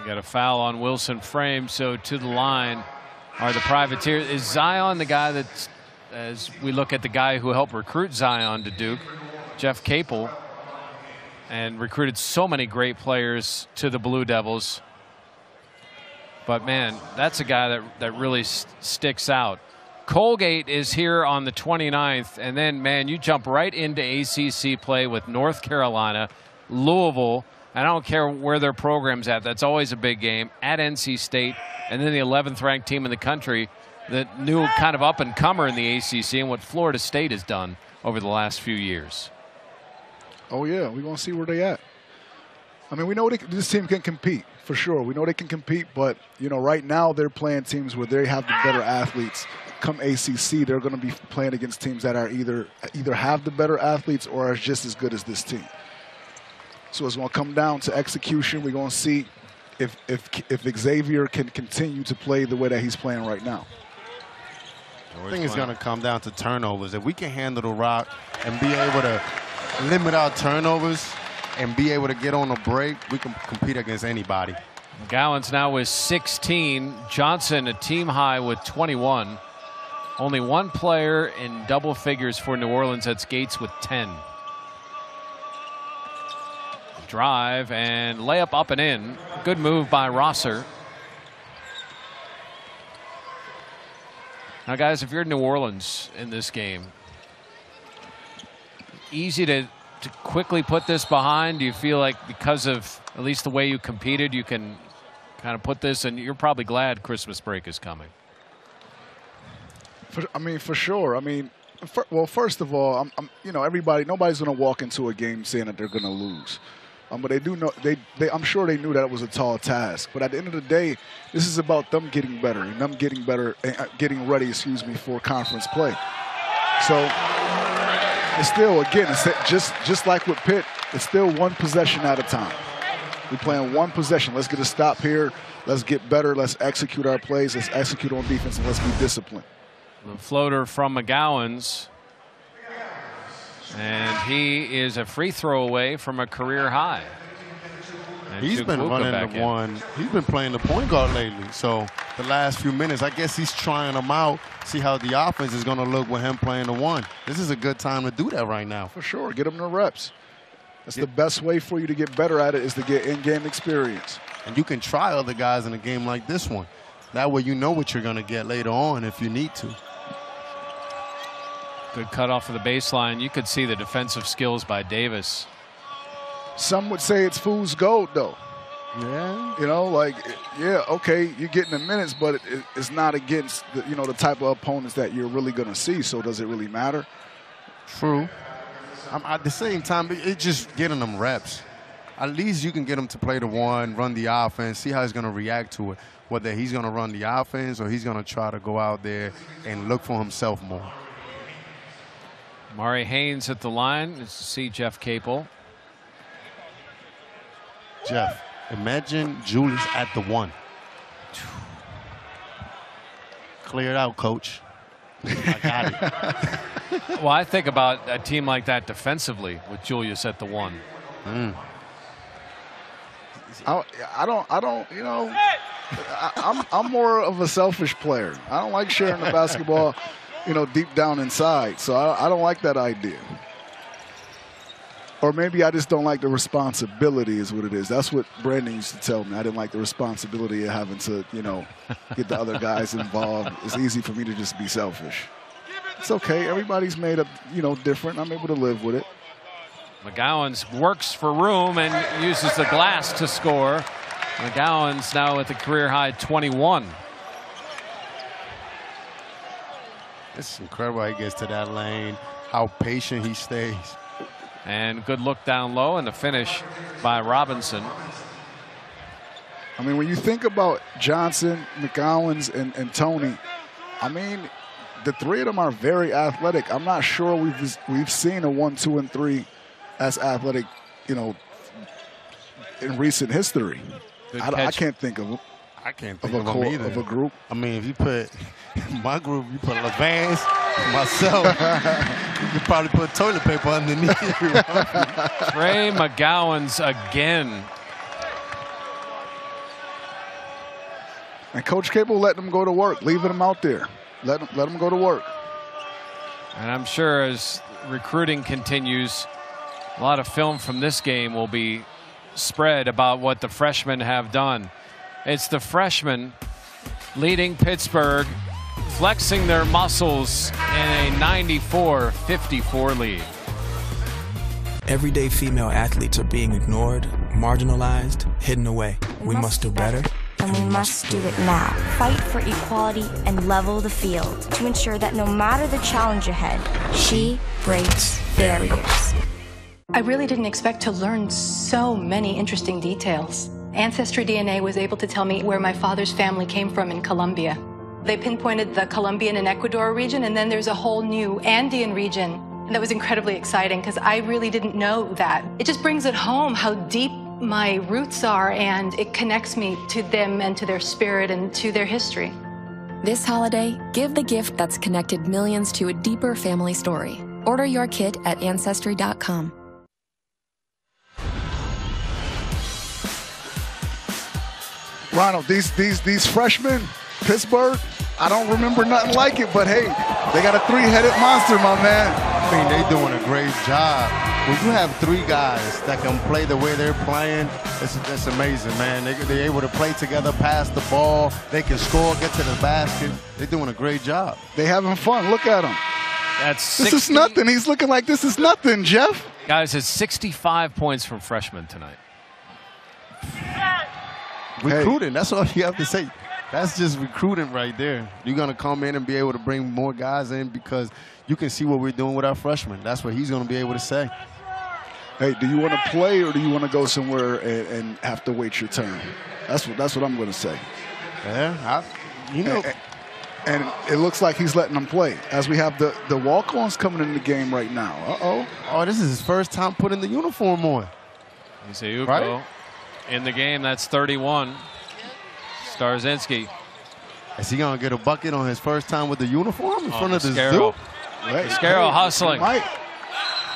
A: Got a foul on Wilson Frame, so to the line are the Privateers. Is Zion the guy that's, as we look at the guy who helped recruit Zion to Duke, Jeff Capel, and recruited so many great players to the Blue Devils. But man, that's a guy that really sticks out. Colgate is here on the 29th, and then man, you jump right into ACC play with North Carolina, Louisville. I don't care where their program's at. That's always a big game. At NC State, and then the 11th ranked team in the country, the new kind of up-and-comer in the ACC, and what Florida State has done over the last few years.
C: Oh, yeah. We're going to see where they at. I mean, we know this team can compete, for sure. We know they can compete, but, you know, right now they're playing teams where they have the better athletes. Come ACC, they're going to be playing against teams that are either have the better athletes or are just as good as this team. So it's going to come down to execution. We're going to see if Xavier can continue to play the way that he's playing right now.
B: I think it's going to come down to turnovers. If we can handle the rock and be able to limit our turnovers and be able to get on a break, we can compete against anybody.
A: Gowans now with 16. Johnson a team high with 21. Only one player in double figures for New Orleans. That's Gates with 10. Drive and layup up and in. Good move by Rosser. Now, guys, if you're New Orleans in this game, easy to quickly put this behind? Do you feel like because of at least the way you competed, you can kind of put this, and you're probably glad Christmas break is coming?
C: For sure. I mean, well, first of all, you know, nobody's going to walk into a game saying that they're going to lose. But they do know, I'm sure they knew that it was a tall task. But at the end of the day, this is about them getting better and them getting ready, for conference play. So it's still, again, it's just like with Pitt, it's still one possession at a time. We're playing one possession. Let's get a stop here. Let's get better. Let's execute our plays. Let's execute on defense, and let's be disciplined.
A: The floater from McGowans. And he is a free throw away from a career high.
B: He's been running the one. He's been playing the point guard lately. So the last few minutes, I guess he's trying them out, see how the offense is going to look with him playing the one. This is a good time to do that right now.
C: For sure. Get him the reps. That's the best way for you to get better at it, is to get in-game experience.
B: And you can try other guys in a game like this one. That way you know what you're going to get later on if you need to.
A: Good cut off of the baseline. You could see the defensive skills by Davis.
C: Some would say it's fool's gold, though.
B: Yeah.
C: You know, like, yeah, okay, you're getting the minutes, but it's not against the, the type of opponents that you're really going to see. So does it really matter?
B: True. At the same time, it's just getting them reps. At least you can get him to play the one, run the offense, see how he's going to react to it. Whether he's going to run the offense or he's going to try to go out there and look for himself more.
A: Mari Haynes at the line. Let's see Jeff Capel.
B: Jeff, imagine Julius at the one. Clear it out, coach. I got it.
A: Well, I think about a team like that defensively with Julius at the one.
C: I don't, I'm more of a selfish player. I don't like sharing the basketball, deep down inside. So I don't like that idea. Or maybe I just don't like the responsibility is what it is. That's what Brandon used to tell me. I didn't like the responsibility of having to, get the other guys involved. It's easy for me to just be selfish. It's okay. Everybody's made up, different. I'm able to live with it.
A: McGowan's works for room and uses the glass to score. McGowan's now at the career-high 21.
B: It's incredible how he gets to that lane, how patient he stays.
A: And good look down low and the finish by Robinson.
C: I mean, when you think about Johnson, McGowan's, and Tony, I mean, the three of them are very athletic. I'm not sure we've seen a 1, 2, and 3 as athletic, in recent history. I can't think of them.
B: I can't think of them either.
C: Of a group.
B: I mean, if you put my group, you put LeVance, myself, you could probably put toilet paper underneath.
A: Trey McGowan's again.
C: And Coach Capel letting them go to work, leaving them out there. Let them go to work.
A: And I'm sure as recruiting continues, a lot of film from this game will be spread about what the freshmen have done. It's the freshmen leading Pittsburgh, flexing their muscles in a 94-54 lead.
D: Everyday female athletes are being ignored, marginalized, hidden away. We must do better.
R: And we must do it now. Fight for equality and level the field to ensure that no matter the challenge ahead, she breaks barriers.
S: I really didn't expect to learn so many interesting details. Ancestry DNA was able to tell me where my father's family came from in Colombia. They pinpointed the Colombian and Ecuador region, and then there's a whole new Andean region. And that was incredibly exciting because I really didn't know that. It just brings it home how deep my roots are, and it connects me to them and to their spirit and to their history.
U: This holiday, give the gift that's connected millions to a deeper family story. Order your kit at Ancestry.com.
C: Ronald, these freshmen, Pittsburgh, I don't remember nothing like it, but hey, they got a three-headed monster, my man.
B: I mean, they're doing a great job. When you have three guys that can play the way they're playing, it's amazing, man. They're able to play together, pass the ball. They can score, get to the basket. They're doing a great job.
C: They having fun. Look at them.
A: This
C: is nothing. He's looking like this is nothing, Jeff.
A: Guys, it's 65 points from freshmen tonight.
B: Recruiting, that's all you have to say. That's just recruiting right there. You're going to come in and be able to bring more guys in because you can see what we're doing with our freshmen. That's what he's going to be able to say.
C: Hey, do you want to play or do you want to go somewhere and have to wait your turn? That's what I'm going to say.
B: Yeah,
C: and it looks like he's letting them play as we have the walk-ons coming in the game right now. Uh-oh.
B: Oh, this is his first time putting the uniform on.
A: He's a Ugo in the game. That's 31. Starzinski.
B: Is he going to get a bucket on his first time with the uniform in front of the zoo?
A: Mascaro hustling.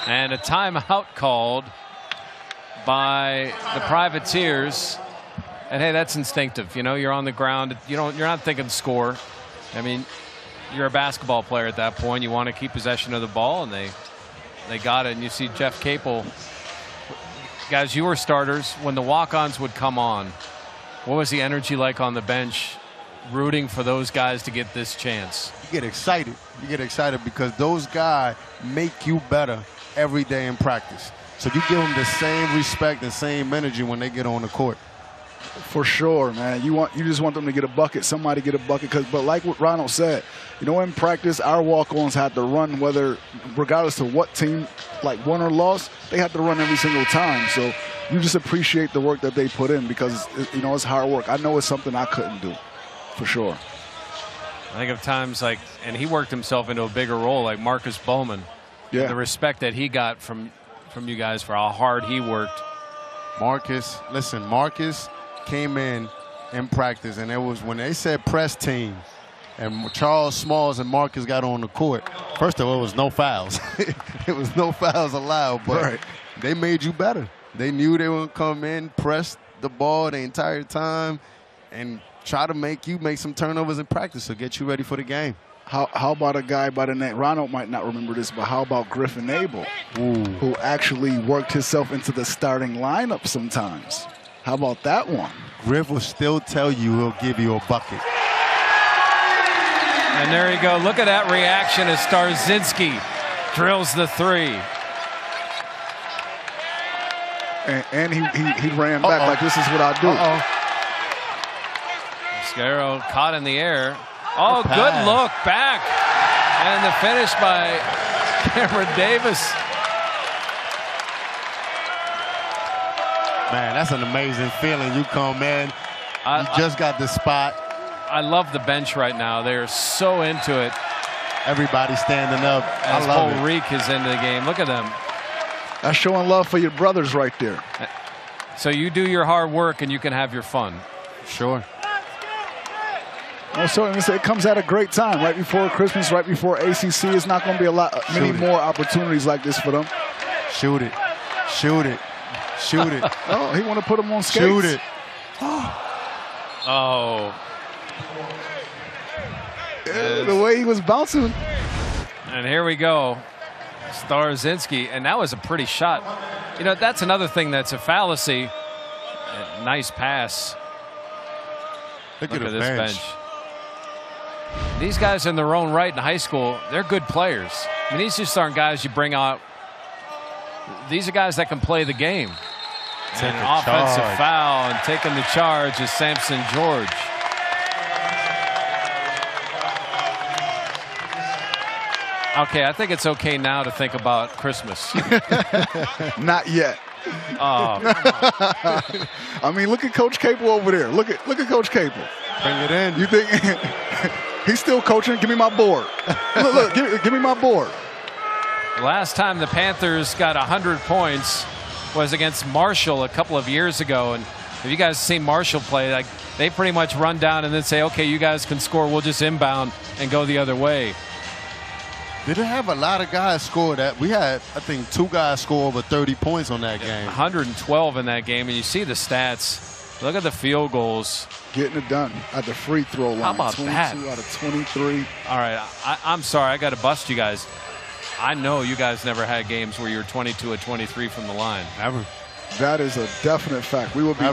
A: And a timeout called by the Privateers. And hey, that's instinctive. You know, you're on the ground. You're not thinking score. I mean, you're a basketball player at that point. You want to keep possession of the ball, and they got it. And you see Jeff Capel. Guys, you were starters. When the walk-ons would come on, what was the energy like on the bench, rooting for those guys to get this chance?
B: You get excited. You get excited because those guys make you better every day in practice. So you give them the same respect and same energy when they get on the court.
C: For sure, man. You just want them to get a bucket, somebody get a bucket. But like what Ronald said, you know, in practice, our walk-ons had to run regardless of what team, like won or lost, they had to run every single time. So you just appreciate the work that they put in because, you know, it's hard work. I know it's something I couldn't do, for sure.
A: I think of times like, and he worked himself into a bigger role, like Marcus Bowman.
C: Yeah.
A: The respect that he got from you guys for how hard he worked.
B: Marcus came in practice, and it was when they said press team, and Charles Smalls and Marcus got on the court. First of all, it was no fouls. It was no fouls allowed, but they made you better. They knew they were going to come in, press the ball the entire time, and try to make you make some turnovers in practice to get you ready for the game.
C: How about a guy by the name, Ronald might not remember this, but how about Griffin Abel, who actually worked himself into the starting lineup sometimes? How about that one?
B: Griff will still tell you he'll give you a bucket.
A: And there you go. Look at that reaction as Starzinski drills the three.
C: And he ran back like, this is what I do.
A: Mascaro caught in the air. Oh, good look back. And the finish by Cameron Davis.
B: Man, that's an amazing feeling. You come in, you just got the spot.
A: I love the bench right now. They're so into it.
B: Everybody standing up.
A: As Paul Reek is into the game. Look at them.
C: That's showing love for your brothers right there.
A: So you do your hard work and you can have your fun.
B: Sure.
C: Also, it comes at a great time, right before Christmas, right before ACC. It's not going to be many more opportunities like this for them.
B: Shoot it. Shoot it. Shoot it.
C: Oh, he want to put him on skates.
B: Shoot it.
A: Oh.
C: The way he was bouncing.
A: And here we go. Starzinski, and that was a pretty shot. You know, that's another thing that's a fallacy. Nice pass.
B: Look at this bench.
A: These guys in their own right in high school, they're good players. I mean, these just aren't guys you bring out. These are guys that can play the game. And an offensive foul, and taking the charge is Samson George. Okay, I think it's okay now to think about Christmas.
C: Not yet.
A: Oh.
C: I mean, look at Coach Capel over there. Look at Coach Capel.
B: Bring it in.
C: You think he's still coaching? Give me my board. Look, give me my board.
A: Last time the Panthers got 100 points was against Marshall a couple of years ago. And if you guys seen Marshall play, like they pretty much run down and then say, okay, you guys can score. We'll just inbound and go the other way.
B: They didn't have a lot of guys score that. We had, I think, 2 guys score over 30 points on that game.
A: 112 in that game, and you see the stats. Look at the field goals.
C: Getting it done at the free throw line.
A: How about
C: 22
A: that?
C: out of 23.
A: All right, I'm sorry. I got to bust you guys. I know you guys never had games where you were 22 of 23 from the line.
B: Never.
C: That is a definite fact. We would be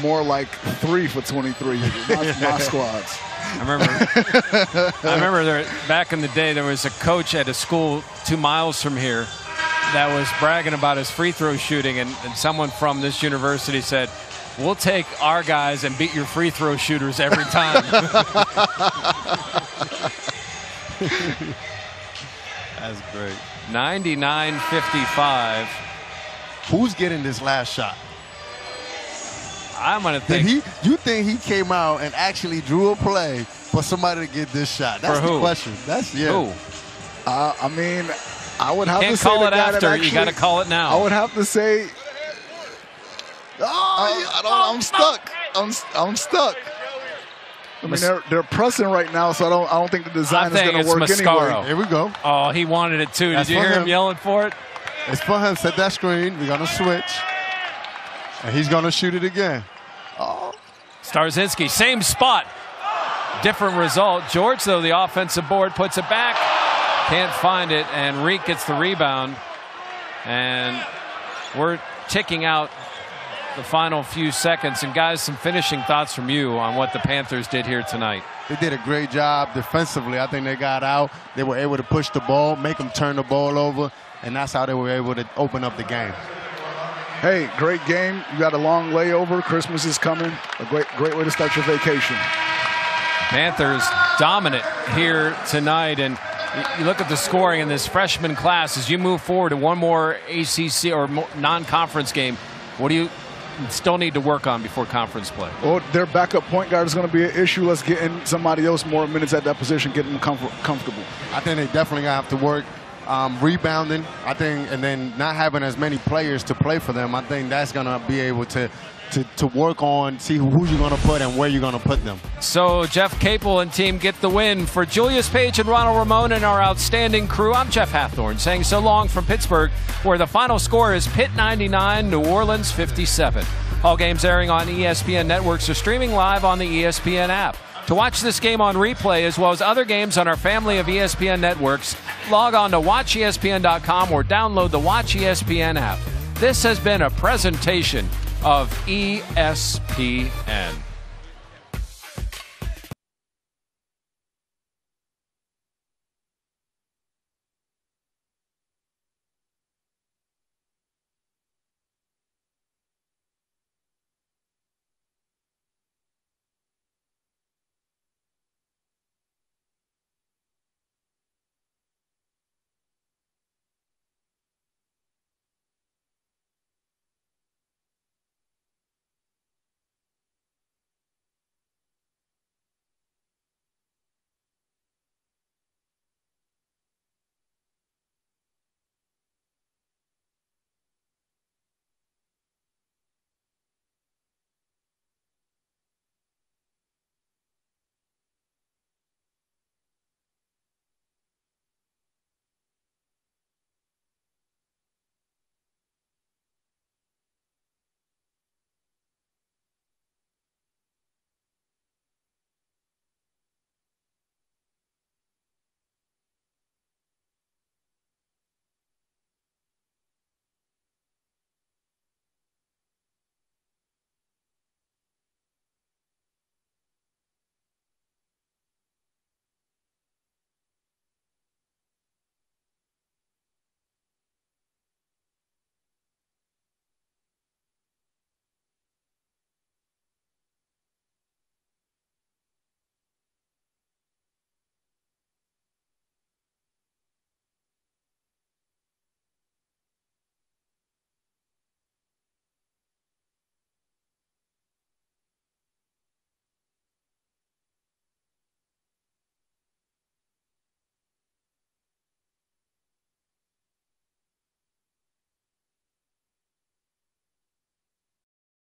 C: more like 3 for 23. My squads.
A: I remember there, back in the day, there was a coach at a school 2 miles from here that was bragging about his free throw shooting, and someone from this university said, we'll take our guys and beat your free throw shooters every time.
B: That's great.
A: 99-55.
B: Who's getting this last shot?
A: I'm going to think.
B: You think he came out and actually drew a play for somebody to get this shot? That's the question. That's
A: Who?
C: I mean, I would have
A: Can't
C: to say
A: call
C: the
A: it
C: guy
A: after.
C: that actually,
A: you got to call it now.
C: I would have to say. I'm stuck. I'm stuck. I mean, they're pressing right now, so I don't think the design is going to work
A: Mascaro.
C: anyway.
B: Here we go.
A: Oh, he wanted it too.
B: That's
A: Did you hear him yelling for it?
B: It's for him. Set that screen. We're going to switch. And he's going to shoot it again. Oh.
A: Starzinski, same spot. Different result. George, though, the offensive board, puts it back. Can't find it, and Reek gets the rebound. And we're ticking out the final few seconds. And, guys, some finishing thoughts from you on what the Panthers did here tonight.
B: They did a great job defensively. I think they got out. They were able to push the ball, make them turn the ball over, and that's how they were able to open up the game.
C: Hey, great game. You got a long layover. Christmas is coming. A great way to start your vacation.
A: Panthers dominant here tonight, and you look at the scoring in this freshman class as you move forward to one more ACC or non-conference game. What do you still need to work on before conference play?
C: Well, their backup point guard is going to be an issue. Let's get in somebody else more minutes at that position, getting them comfortable.
B: I think they definitely have to work rebounding. I think, and then not having as many players to play for them. I think that's going to be able to work on, see who you're going to put and where you're going to put them.
A: So Jeff Capel and team get the win. For Julius Page and Ronald Ramon and our outstanding crew, I'm Jeff Hathorn saying so long from Pittsburgh, where the final score is Pitt 99, New Orleans 57. All games airing on ESPN networks are streaming live on the ESPN app. To watch this game on replay as well as other games on our family of ESPN networks, log on to watchespn.com or download the Watch ESPN app. This has been a presentation of ESPN.